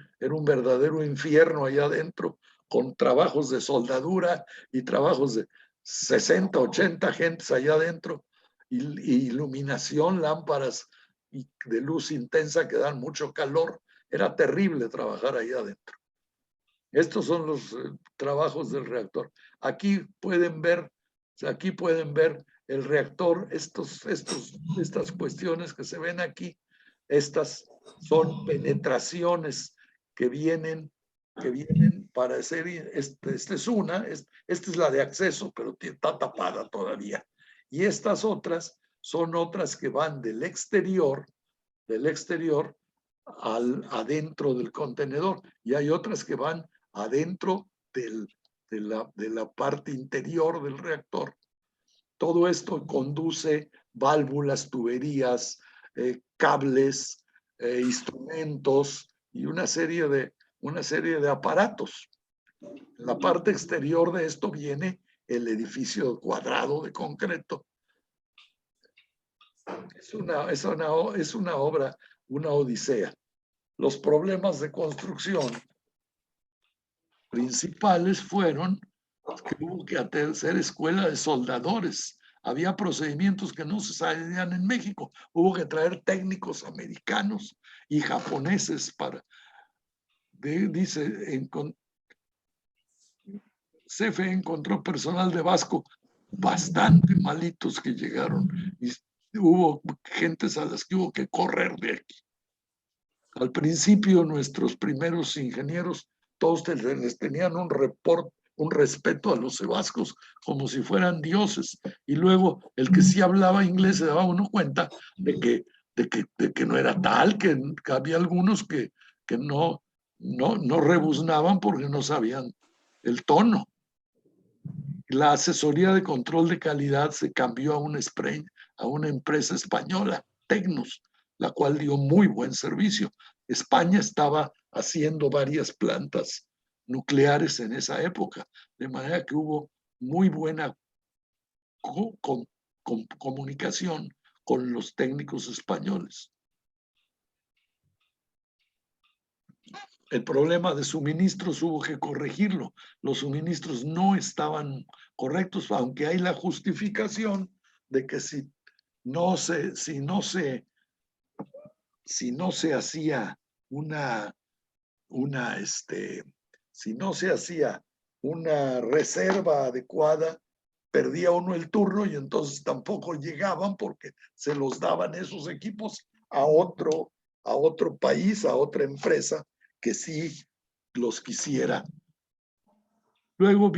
verdadero infierno allá adentro, con trabajos de soldadura y trabajos de 60, 80 gentes allá adentro, y iluminación, lámparas de luz intensa que dan mucho calor. Era terrible trabajar allá adentro. Estos son los trabajos del reactor. Aquí pueden ver el reactor, estas cuestiones que se ven aquí. Estas son penetraciones que vienen para hacer, esta es la de acceso, pero está tapada todavía. Y estas otras son otras que van del exterior adentro del contenedor, y hay otras que van adentro de la parte interior del reactor. Todo esto conduce válvulas, tuberías, cables, instrumentos y una serie de aparatos. En la parte exterior de esto viene el edificio cuadrado de concreto. Es una obra, una odisea. Los problemas de construcción principales fueron que hubo que hacer escuela de soldadores. Había procedimientos que no se sabían en México. Hubo que traer técnicos americanos y japoneses para, CFE encontró personal de Vasco bastante malitos que llegaron, y hubo gentes a las que hubo que correr de aquí. Al principio nuestros primeros ingenieros, todos les tenían un respeto a los vascos como si fueran dioses, y luego el que sí hablaba inglés se daba uno cuenta de que no era tal, que había algunos que no rebuznaban porque no sabían el tono. La asesoría de control de calidad se cambió a una empresa española, Tecnos, la cual dio muy buen servicio. España estaba haciendo varias plantas nucleares en esa época, de manera que hubo muy buena comunicación con los técnicos españoles. El problema de suministros hubo que corregirlo. Los suministros no estaban correctos, aunque hay la justificación de que si no se hacía una reserva adecuada, perdía uno el turno y entonces tampoco llegaban, porque se los daban esos equipos a otro país, a otra empresa que sí los quisiera. Luego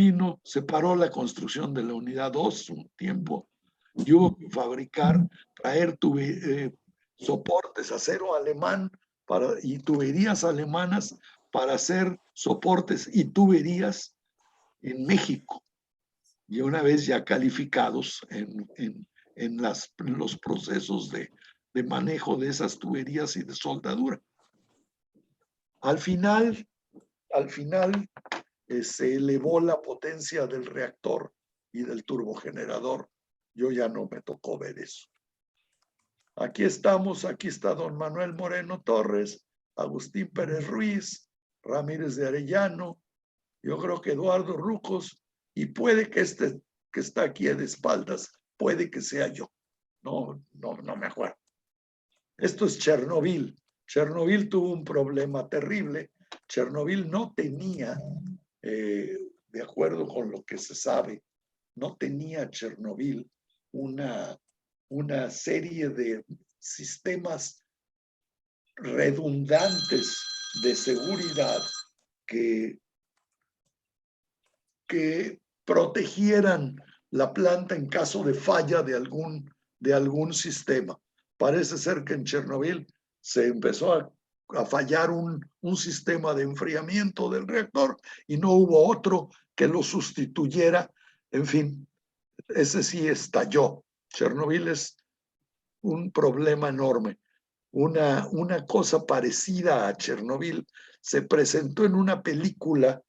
se paró la construcción de la unidad 2 un tiempo, y hubo que traer soportes, acero alemán y tuberías alemanas para hacer soportes y tuberías en México. Y una vez ya calificados en los procesos de manejo de esas tuberías y de soldadura. Al final se elevó la potencia del reactor y del turbogenerador. Yo ya no me tocó ver eso. Aquí está don Manuel Moreno Torres, Agustín Pérez Ruiz, Ramírez de Arellano, yo creo que Eduardo Rucos, y puede que que está aquí de espaldas, puede que sea yo. No me acuerdo. Esto es Chernobyl. Chernobyl tuvo un problema terrible. Chernobyl no tenía, de acuerdo con lo que se sabe, no tenía Chernobyl una serie de sistemas redundantes de seguridad que que protegieran la planta en caso de falla de algún sistema. Parece ser que en Chernobyl se empezó a fallar un sistema de enfriamiento del reactor y no hubo otro que lo sustituyera. En fin, ese sí estalló. Chernobyl es un problema enorme. Una cosa parecida a Chernobyl se presentó en una película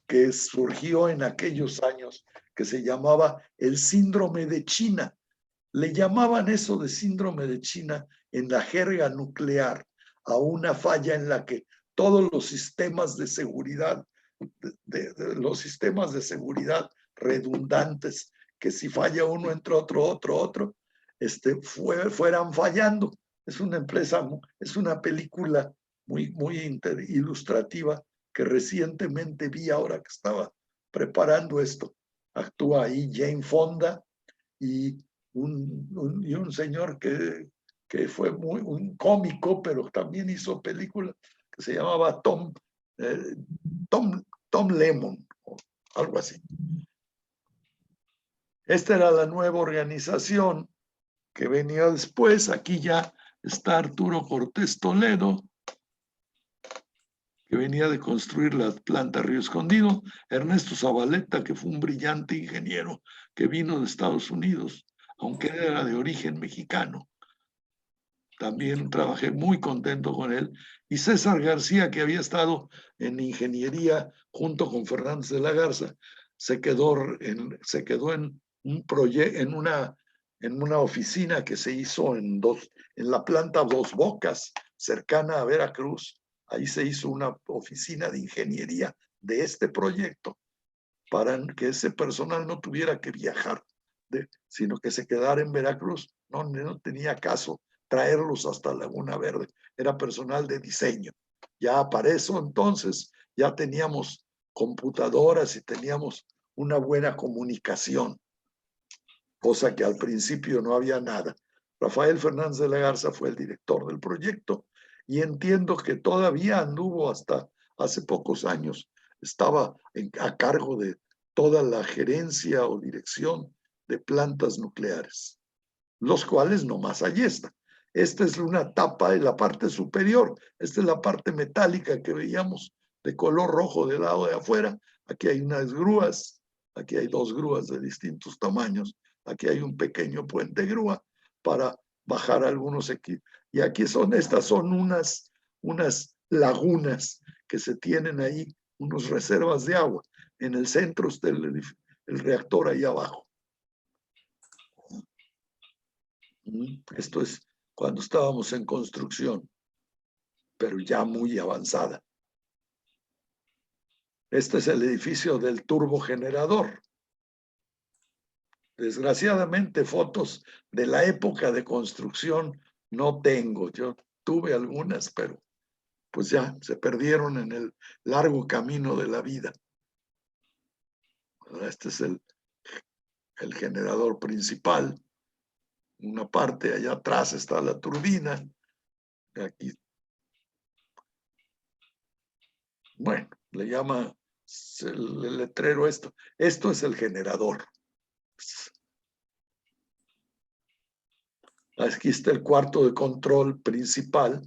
que surgió en aquellos años, que se llamaba El Síndrome de China. Le llamaban eso de síndrome de China en la jerga nuclear a una falla en la que todos los sistemas de seguridad, los sistemas de seguridad redundantes, que si falla uno entre otro, fueran fallando. Es una película muy ilustrativa que recientemente vi ahora que estaba preparando esto. Actúa ahí Jane Fonda y un señor que fue un cómico, pero también hizo películas, que se llamaba Tom Lemon, o algo así. Esta era la nueva organización que venía después. Aquí ya está Arturo Cortés Toledo, que venía de construir la planta Río Escondido, Ernesto Zabaleta, que fue un brillante ingeniero que vino de Estados Unidos, aunque era de origen mexicano. También trabajé muy contento con él. Y César García, que había estado en ingeniería junto con Fernández de la Garza, se quedó en un proyecto, en una oficina que se hizo en la planta Dos Bocas, cercana a Veracruz. Ahí se hizo una oficina de ingeniería de este proyecto para que ese personal no tuviera que viajar, sino que se quedara en Veracruz. No tenía caso traerlos hasta Laguna Verde. Era personal de diseño. Ya para eso entonces ya teníamos computadoras y teníamos una buena comunicación, cosa que al principio no había nada. Rafael Fernández de la Garza fue el director del proyecto y entiendo que todavía anduvo hasta hace pocos años. Estaba a cargo de toda la gerencia o dirección de plantas nucleares, los cuales nomás allí están. Esta es una tapa en la parte superior. Esta es la parte metálica que veíamos de color rojo del lado de afuera. Aquí hay unas grúas. Aquí hay dos grúas de distintos tamaños. Aquí hay un pequeño puente grúa para bajar algunos equipos. Y aquí estas son unas lagunas que se tienen ahí, unas reservas de agua. En el centro está el reactor ahí abajo. Esto es cuando estábamos en construcción, pero ya muy avanzada. Este es el edificio del turbogenerador. Desgraciadamente, fotos de la época de construcción no tengo. Yo tuve algunas, pero pues ya se perdieron en el largo camino de la vida. Este es el generador principal. Una parte allá atrás está la turbina. Aquí, bueno, le llama el letrero esto. Esto es el generador. Aquí está el cuarto de control principal,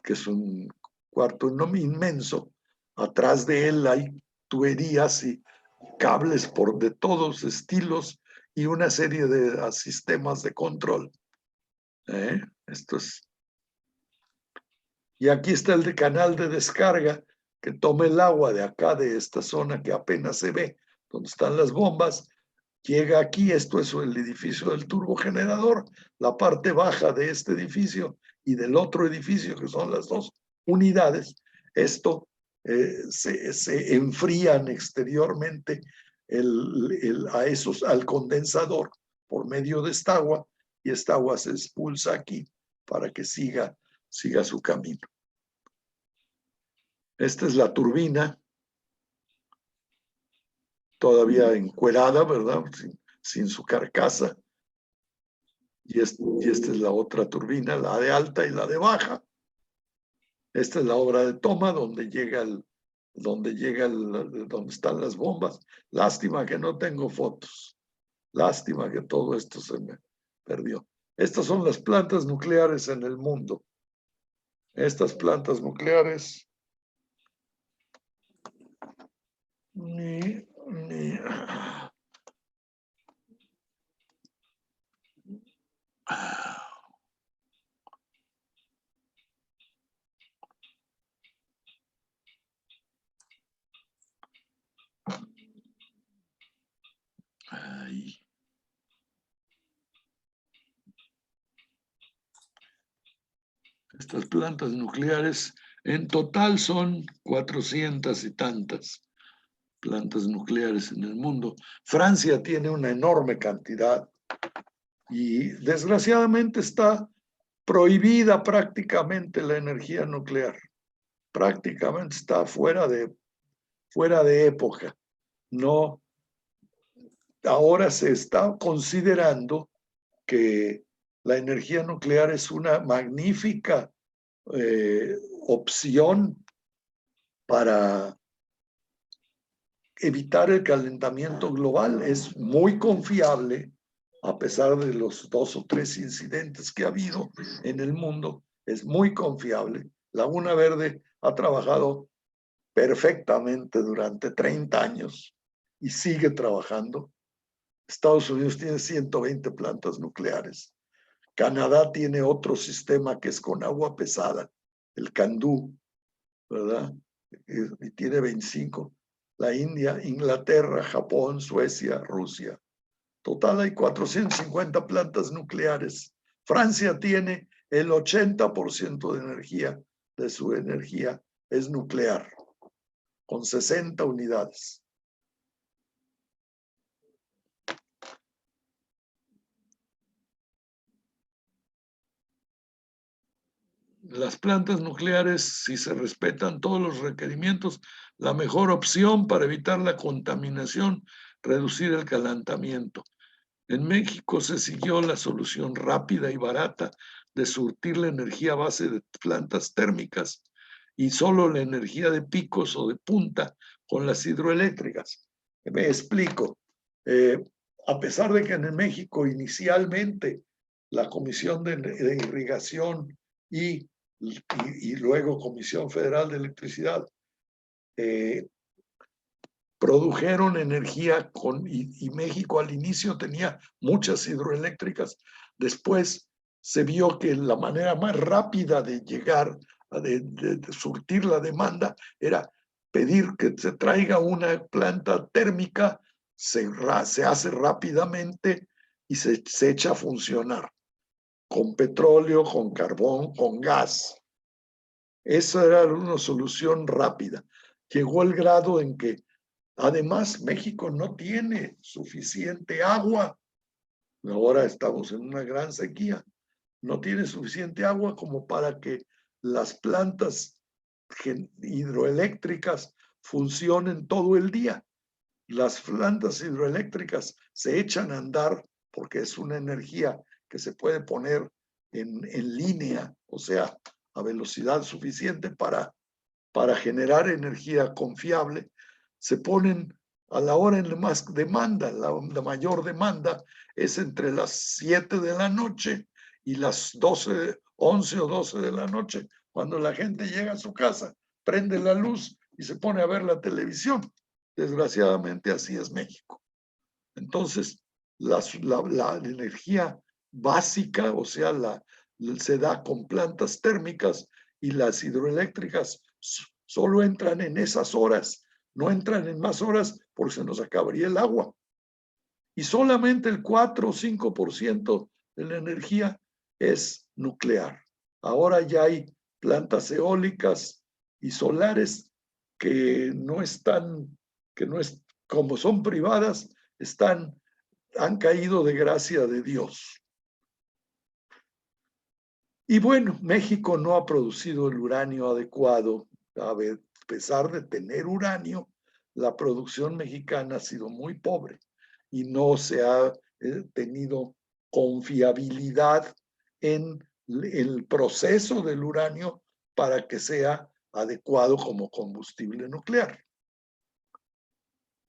que es un cuarto inmenso. Atrás de él hay tuberías y cables de todos estilos y una serie de sistemas de control. Esto es. Y aquí está el canal de descarga que toma el agua de acá, de esta zona que apenas se ve, donde están las bombas. Llega aquí, esto es el edificio del turbogenerador, la parte baja de este edificio y del otro edificio, que son las dos unidades. Esto se enfrían exteriormente al condensador por medio de esta agua, y esta agua se expulsa aquí para que siga su camino. Esta es la turbina, todavía encuerada, ¿verdad? Sin su carcasa. Y esta es la otra turbina, la de alta y la de baja. Esta es la obra de toma donde llega donde llega donde están las bombas. Lástima que no tengo fotos. Lástima que todo esto se me perdió. Estas son las plantas nucleares en el mundo. Estas plantas nucleares Ay. Estas plantas nucleares en total son 400 y tantas plantas nucleares en el mundo. Francia tiene una enorme cantidad y desgraciadamente está prohibida prácticamente la energía nuclear. Prácticamente está fuera de época. No, ahora se está considerando que la energía nuclear es una magnífica opción para evitar el calentamiento global. Es muy confiable, a pesar de los 2 o 3 incidentes que ha habido en el mundo, es muy confiable. Laguna Verde ha trabajado perfectamente durante 30 años y sigue trabajando. Estados Unidos tiene 120 plantas nucleares. Canadá tiene otro sistema que es con agua pesada, el CANDU, ¿verdad? Y tiene 25. La India, Inglaterra, Japón, Suecia, Rusia. Total hay 450 plantas nucleares. Francia tiene el 80% de energía, de su energía es nuclear, con 60 unidades. Las plantas nucleares, si se respetan todos los requerimientos, la mejor opción para evitar la contaminación, reducir el calentamiento. En México se siguió la solución rápida y barata de surtir la energía a base de plantas térmicas y solo la energía de picos o de punta con las hidroeléctricas. Me explico. A pesar de que en México inicialmente la Comisión de Irrigación y luego Comisión Federal de Electricidad produjeron energía y México al inicio tenía muchas hidroeléctricas. Después se vio que la manera más rápida de llegar, de surtir la demanda, era pedir que se traiga una planta térmica, se hace rápidamente y se echa a funcionar con petróleo, con carbón, con gas. Esa era una solución rápida. Llegó el grado en que además México no tiene suficiente agua. Ahora estamos en una gran sequía. No tiene suficiente agua como para que las plantas hidroeléctricas funcionen todo el día. Las plantas hidroeléctricas se echan a andar porque es una energía que se puede poner en línea, o sea, a velocidad suficiente para generar energía confiable. Se ponen a la hora en la más demanda, la mayor demanda es entre las 7 de la noche y las 11 o 12 de la noche, cuando la gente llega a su casa, prende la luz y se pone a ver la televisión. Desgraciadamente así es México. Entonces, la energía básica, o sea, se da con plantas térmicas y las hidroeléctricas solo entran en esas horas, no entran en más horas porque se nos acabaría el agua. Y solamente el 4 o 5% de la energía es nuclear. Ahora ya hay plantas eólicas y solares que no están, como son privadas, han caído de gracia de Dios. Y bueno, México no ha producido el uranio adecuado. A pesar de tener uranio, la producción mexicana ha sido muy pobre y no se ha tenido confiabilidad en el proceso del uranio para que sea adecuado como combustible nuclear.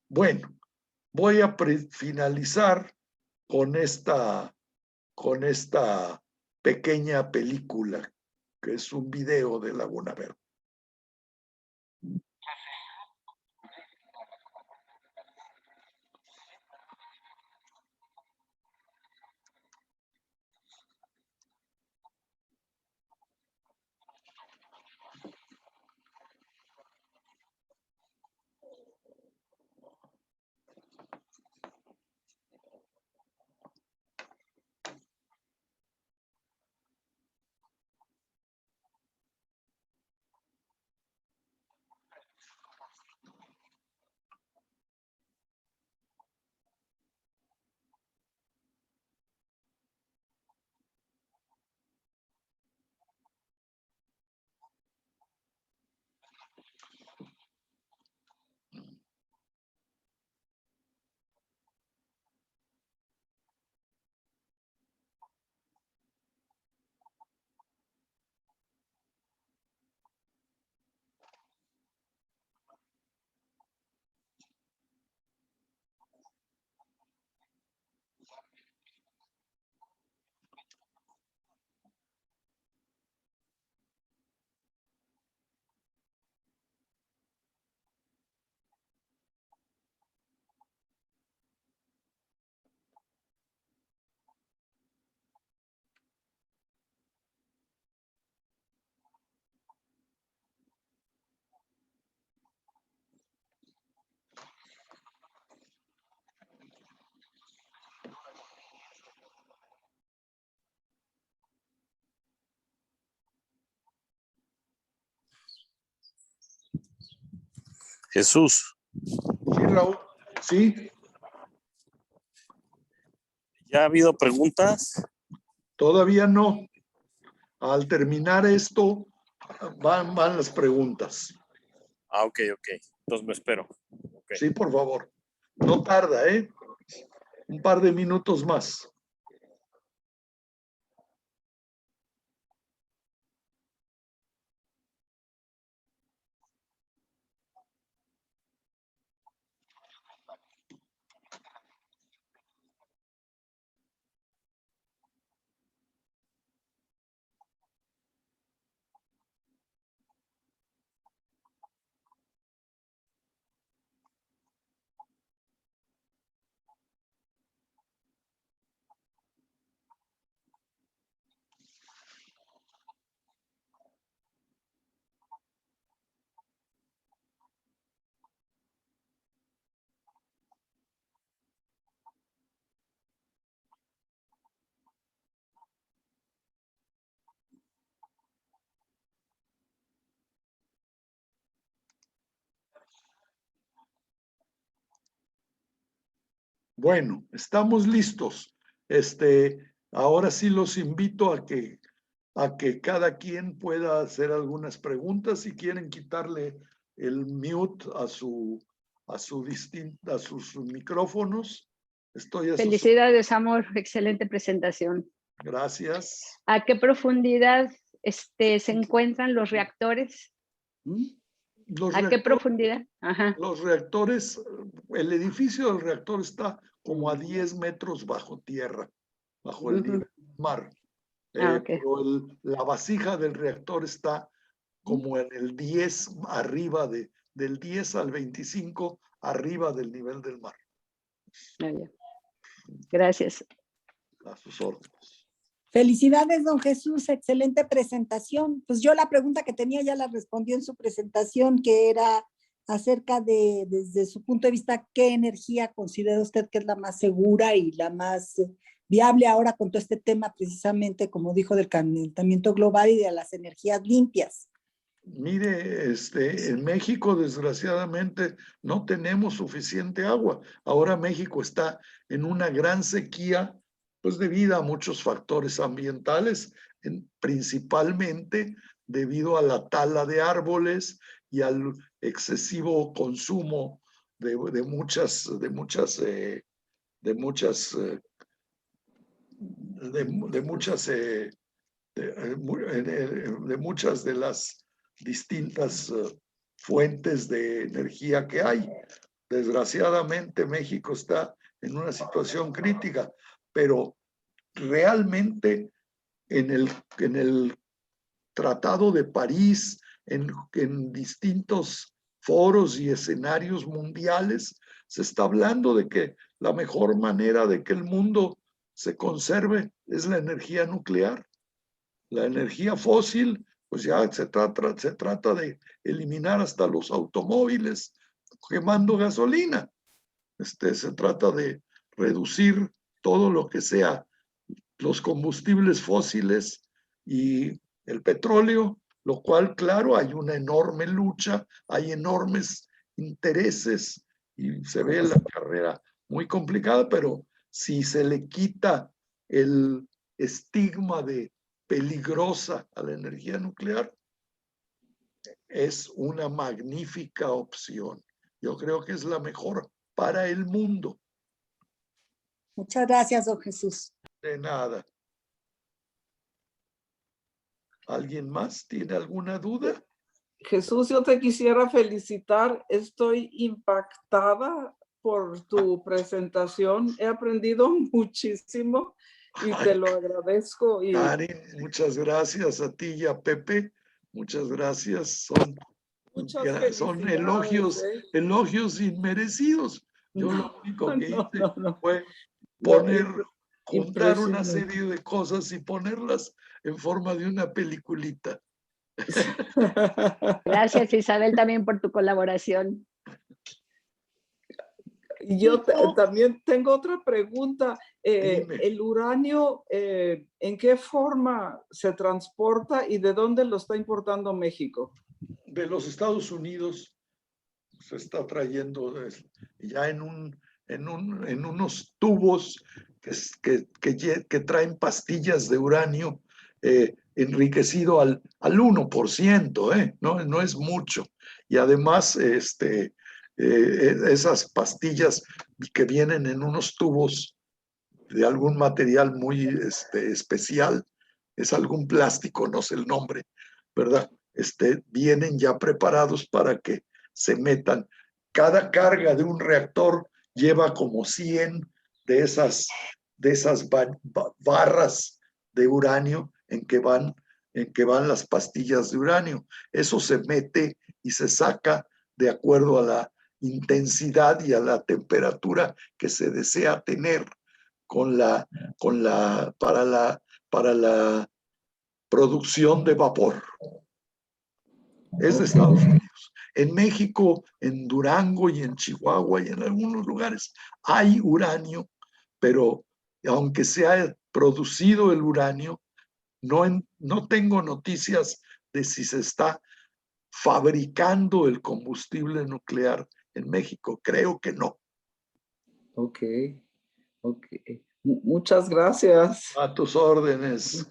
Bueno, voy a finalizar con esta pequeña película, que es un video de Laguna Verde. Jesús, Sí, Raúl. Sí, ¿ya ha habido preguntas? todavía no. Al terminar esto, van las preguntas. Ah, ok. Entonces me espero. Okay. Sí, por favor. No tarda, ¿eh? Un par de minutos más. Bueno, estamos listos. Ahora sí los invito a que cada quien pueda hacer algunas preguntas. Si quieren quitarle el mute a sus micrófonos, estoy a sus... Felicidades, amor. Excelente presentación. Gracias. ¿A qué profundidad se encuentran los reactores? ¿A qué profundidad? Ajá. Los reactores, el edificio del reactor está como a 10 metros bajo tierra, bajo el nivel del mar. Okay. Pero la vasija del reactor está como en el 10, arriba del 10 al 25, arriba del nivel del mar. Gracias. A sus órdenes. Felicidades, don Jesús, excelente presentación. Pues yo la pregunta que tenía ya la respondió en su presentación, que era acerca de, desde su punto de vista, ¿qué energía considera usted que es la más segura y la más viable ahora con todo este tema precisamente, como dijo, del calentamiento global y de las energías limpias? Mire, en México desgraciadamente no tenemos suficiente agua. Ahora México está en una gran sequía, pues debido a muchos factores ambientales, principalmente debido a la tala de árboles y al excesivo consumo de muchas de las distintas fuentes de energía que hay. Desgraciadamente México está en una situación crítica, pero realmente en el Tratado de París, en distintos foros y escenarios mundiales, se está hablando de que la mejor manera de que el mundo se conserve es la energía nuclear. La energía fósil, pues ya se trata de eliminar hasta los automóviles quemando gasolina. Se trata de reducir todo lo que sea los combustibles fósiles y el petróleo, lo cual, claro, hay una enorme lucha, hay enormes intereses y se ve la carrera muy complicada, pero si se le quita el estigma de peligrosa a la energía nuclear, es una magnífica opción. Yo creo que es la mejor para el mundo. Muchas gracias, don Jesús. De nada. ¿Alguien más tiene alguna duda? Jesús, yo te quisiera felicitar. Estoy impactada por tu presentación. He aprendido muchísimo y te lo agradezco. Y Karin, muchas gracias a ti y a Pepe. Muchas gracias. Son elogios, elogios inmerecidos. Yo lo único que hice fue juntar una serie de cosas y ponerlas en forma de una peliculita. Gracias, Isabel, también por tu colaboración. Yo también tengo otra pregunta. ¿El uranio en qué forma se transporta y de dónde lo está importando México? De los Estados Unidos se está trayendo ya en unos tubos que traen pastillas de uranio enriquecido al 1%, no es mucho. Y además esas pastillas que vienen en unos tubos de algún material muy especial, es algún plástico, no sé el nombre, ¿verdad? Vienen ya preparados para que se metan. Cada carga de un reactor lleva como 100 de esas barras de uranio en que van las pastillas de uranio. Eso se mete y se saca de acuerdo a la intensidad y a la temperatura que se desea tener para la producción de vapor. Es de Estados Unidos. En México, en Durango y en Chihuahua y en algunos lugares hay uranio, pero aunque se ha producido el uranio, no tengo noticias de si se está fabricando el combustible nuclear en México. Creo que no. Ok. Muchas gracias. A tus órdenes.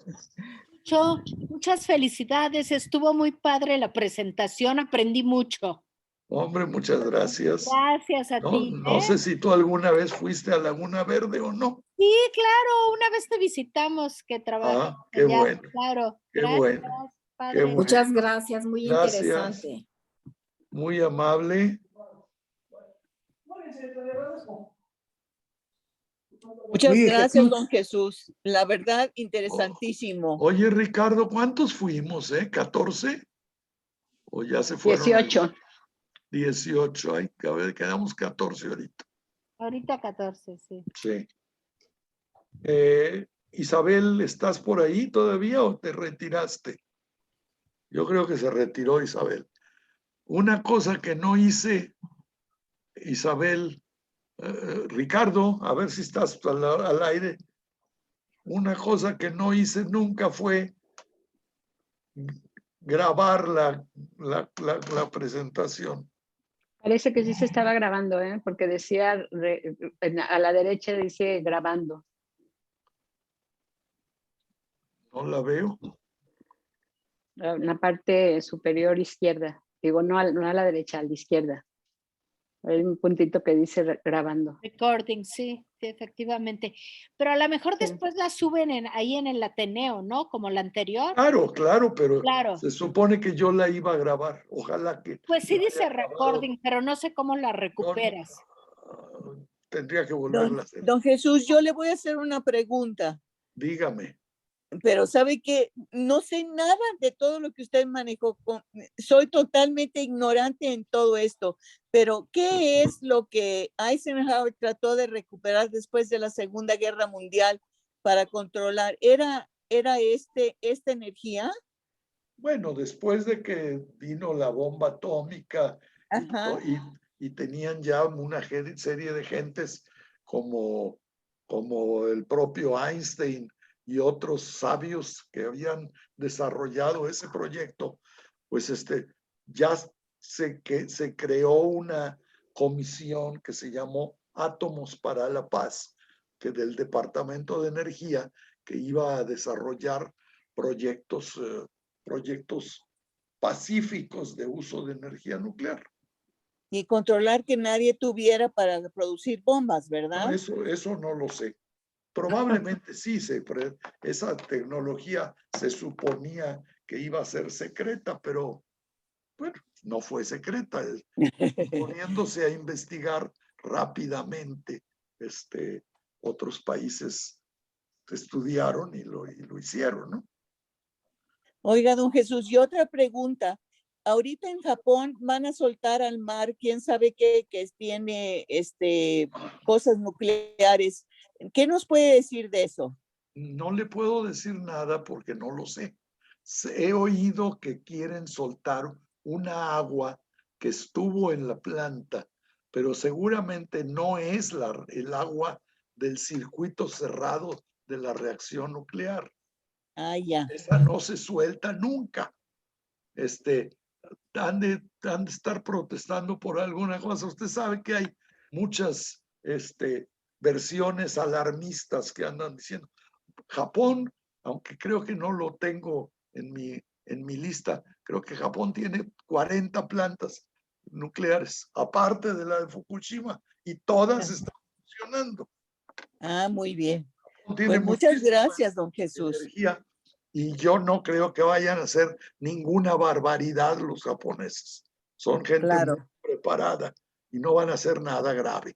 Muchas felicidades. Estuvo muy padre la presentación. Aprendí mucho. Hombre, muchas gracias. Gracias a ti. No sé si tú alguna vez fuiste a Laguna Verde o no. Sí, claro. Una vez te visitamos que trabajas. Qué allá. bueno. Claro. Qué Gracias, bueno. padre. Qué bueno. Muchas gracias. Muy Gracias. interesante. Muy amable. Muchas Oye, gracias, Jesús. don Jesús. La verdad, interesantísimo. Oye, Ricardo, ¿cuántos fuimos? ¿14? ¿O ya se fueron? 18. 18. Ay, quedamos 14 ahorita. Ahorita 14, sí. Sí. Isabel, ¿estás por ahí todavía o te retiraste? Yo creo que se retiró Isabel. Una cosa que no hice, Isabel, Ricardo, a ver si estás al aire. Una cosa que no hice nunca fue grabar la presentación. Parece que sí se estaba grabando, porque decía, a la derecha dice grabando. No la veo. En la parte superior izquierda. Digo, no a la derecha, a la izquierda. Hay un puntito que dice grabando. Recording, sí, sí, efectivamente. Pero a lo mejor Sí. después la suben ahí en el Ateneo, ¿no? Como la anterior. Claro, pero Claro. se supone que yo la iba a grabar. Ojalá que. Pues sí la haya dice grabado. recording, pero no sé cómo la recuperas. Tendría que volverla a hacer. Don Jesús, yo le voy a hacer una pregunta, Dígame. pero sabe que no sé nada de todo lo que usted manejó. Soy totalmente ignorante en todo esto, pero ¿qué es lo que Eisenhower trató de recuperar después de la Segunda Guerra Mundial para controlar? ¿Era esta energía? Bueno, después de que vino la bomba atómica Ajá. y tenían ya una serie de gentes como el propio Einstein y otros sabios que habían desarrollado ese proyecto, pues ya se creó una comisión que se llamó Átomos para la Paz, que del Departamento de Energía, que iba a desarrollar proyectos pacíficos de uso de energía nuclear. Y controlar que nadie tuviera para producir bombas, ¿verdad? No, eso no lo sé. Probablemente sí, esa tecnología se suponía que iba a ser secreta, pero bueno, no fue secreta, poniéndose a investigar rápidamente. Otros países estudiaron y lo hicieron, ¿no? Oiga, don Jesús, y otra pregunta. Ahorita en Japón van a soltar al mar, quién sabe qué, que tiene cosas nucleares. ¿Qué nos puede decir de eso? No le puedo decir nada porque no lo sé. He oído que quieren soltar una agua que estuvo en la planta, pero seguramente no es el agua del circuito cerrado de la reacción nuclear. Ah, ya. Esa no se suelta nunca. Han de estar protestando por alguna cosa. Usted sabe que hay muchas versiones alarmistas que andan diciendo. Japón, aunque creo que no lo tengo en mi lista, creo que Japón tiene 40 plantas nucleares, aparte de la de Fukushima, y todas están funcionando. Ah, muy bien. Tiene Pues muchas muchísima gracias, don Jesús. energía, y yo no creo que vayan a hacer ninguna barbaridad los japoneses. Son gente Claro. muy preparada y no van a hacer nada grave.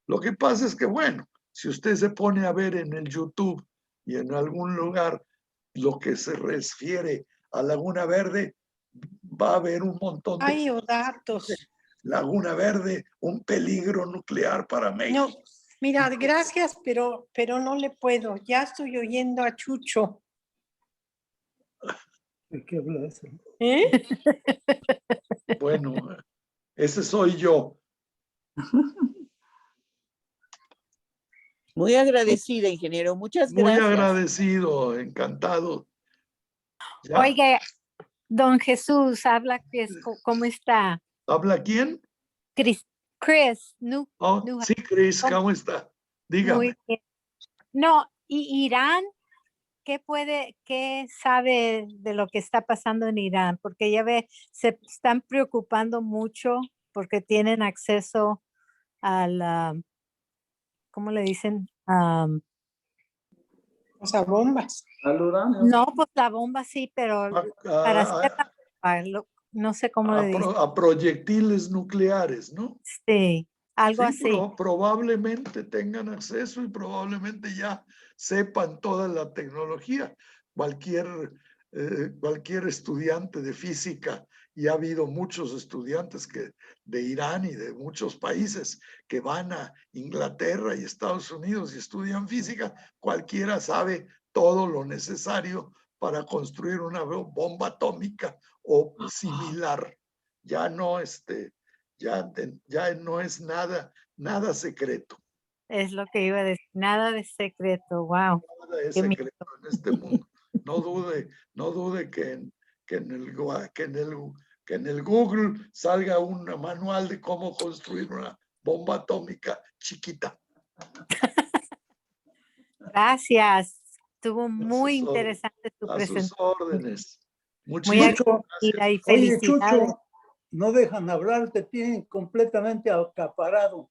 Lo que pasa es que, bueno, si usted se pone a ver en el YouTube y en algún lugar lo que se refiere a Laguna Verde, va a haber un montón de... Ay, datos. Laguna Verde, un peligro nuclear para México. No, mira, gracias, pero no le puedo. Ya estoy oyendo a Chucho. ¿De qué habla eso? ¿Eh? Bueno, ese soy yo. Muy agradecida, ingeniero. Muchas Muy gracias. agradecido, encantado. ¿Ya? Oiga, don Jesús, habla Chris, ¿cómo está? ¿Habla quién? Chris, Sí, Chris, ¿cómo está? Dígame. Muy bien. No, ¿y Irán? ¿Qué sabe de lo que está pasando en Irán? Porque ya ve, se están preocupando mucho porque tienen acceso a la, ¿cómo le dicen? O sea, bombas. Al uranio. No, pues la bomba sí, pero para hacer no sé cómo le dicen. A proyectiles nucleares, ¿no? Sí, algo Sí, así. probablemente tengan acceso y probablemente ya sepan toda la tecnología. Cualquier estudiante de física, y ha habido muchos estudiantes de Irán y de muchos países que van a Inglaterra y Estados Unidos y estudian física, cualquiera sabe todo lo necesario para construir una bomba atómica o similar. Ya no ya no es nada secreto. Es lo que iba a decir, nada de secreto, wow. Nada es secreto en este mundo. No dude que en el Google salga un manual de cómo construir una bomba atómica chiquita. Gracias. Estuvo muy interesante tu A sus presentación. órdenes. Muy Muchísimas agradecida y Oye, felicidades. Chucho, no dejan hablar, te tienen completamente acaparado.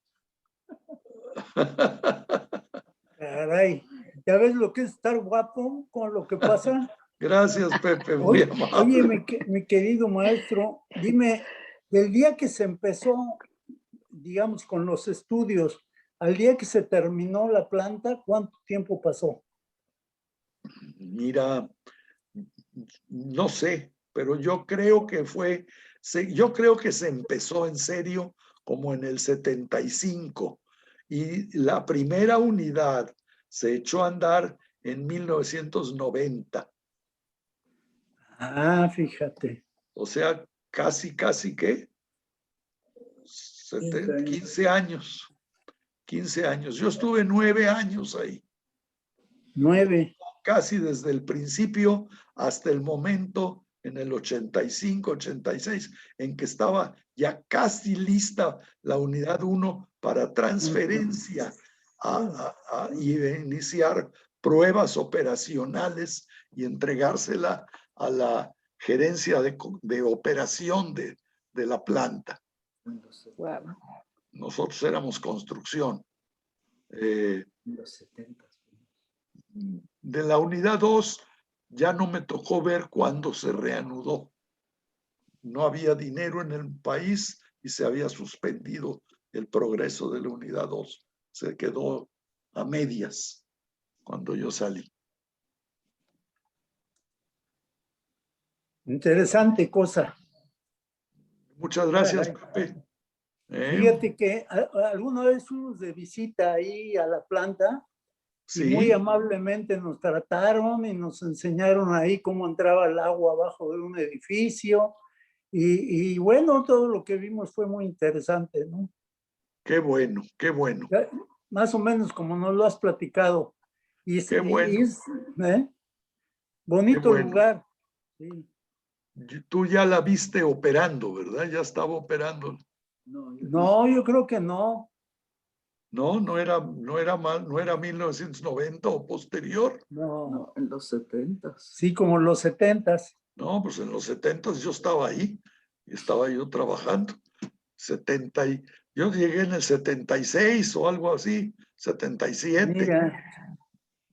Caray, ¿ya ves lo que es estar guapo con lo que pasa? Gracias, Pepe, muy Oye, amable. mi querido maestro, dime, del día que se empezó, digamos, con los estudios, al día que se terminó la planta, ¿cuánto tiempo pasó? Mira, no sé, pero yo creo que yo creo que se empezó en serio como en el 75 y la primera unidad se echó a andar en 1990. Ah, fíjate. O sea, casi que 15 años. 15 años. Yo estuve 9 años ahí. 9. Casi desde el principio hasta el momento en el 85, 86, en que estaba ya casi lista la unidad 1 para transferencia y iniciar pruebas operacionales y entregársela a la gerencia de operación de la planta. Wow. Nosotros éramos construcción. De la unidad 2 ya no me tocó ver cuándo se reanudó. No había dinero en el país y se había suspendido el progreso de la unidad 2. Se quedó a medias cuando yo salí. Interesante cosa. Muchas gracias, Pepe. Fíjate que alguna vez fuimos de visita ahí a la planta. Sí. Y muy amablemente nos trataron y nos enseñaron ahí cómo entraba el agua abajo de un edificio. Y bueno, todo lo que vimos fue muy interesante, ¿no? Qué bueno, qué bueno. Más o menos como nos lo has platicado. Qué bueno. Bonito qué bueno. lugar. Sí. Tú ya la viste operando, ¿verdad? Ya estaba operando. No, yo creo que no. No era 1990 o posterior. No, en los 70. Sí, como los 70. No, pues en los 70 yo estaba ahí. Estaba yo trabajando. Yo llegué en el 76 o algo así, 77. Mira.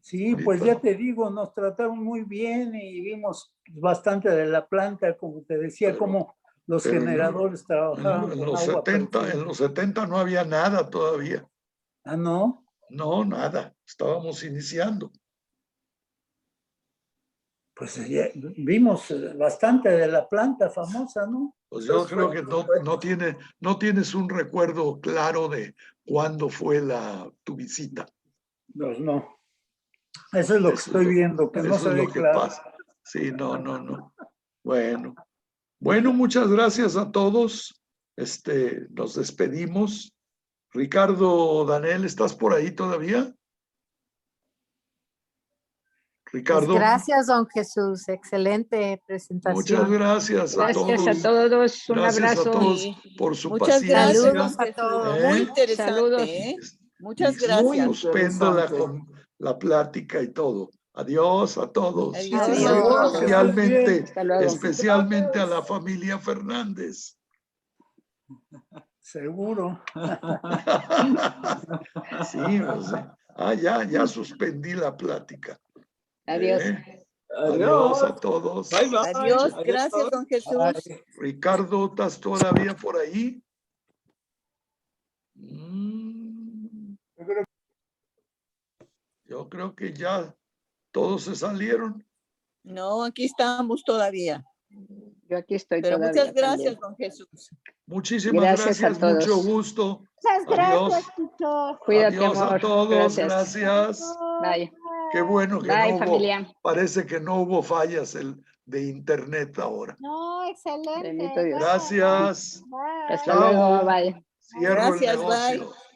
Sí, pues ya te digo, nos trataron muy bien y vimos bastante de la planta, como te decía, cómo los generadores trabajaban con agua. En los 70 no había nada todavía. Ah, ¿no? No, nada. Estábamos iniciando. Pues vimos bastante de la planta famosa, ¿no? Pues yo creo que no tienes un recuerdo claro de cuándo fue tu visita. No. Eso es lo que estoy viendo, que no se ve claro. Pasa. Sí, no. Bueno, muchas gracias a todos. Nos despedimos. Ricardo, Daniel, ¿estás por ahí todavía? Ricardo. Pues gracias, don Jesús. Excelente presentación. Muchas gracias a todos. Gracias a todos. Un gracias abrazo. a todos por su Muchas paciencia. gracias. Saludos a todos. Muy interesante. Saludos. Muchas Y gracias. suspendo la plática y todo. Adiós a todos. Adiós. Especialmente a la familia Fernández. Seguro. Sí, no sé. Ya suspendí la plática. Adiós. Adiós a todos. Bye, bye. Adiós. Gracias, don Jesús. Ricardo, ¿estás todavía por ahí? Yo creo que ya todos se salieron. No, aquí estamos todavía. Yo aquí estoy Pero todavía. muchas gracias, también. don Jesús. Muchísimas Gracias a todos. mucho gusto. Muchas Adiós. gracias, Tito. Cuídate, Adiós amor. a todos, gracias. Bye. Qué bueno que Bye, no hubo, familia. parece que no hubo fallas de internet ahora. No, excelente. Bendito Dios. Gracias. Bye. Hasta luego. Bye. Cierro Gracias, el negocio. bye.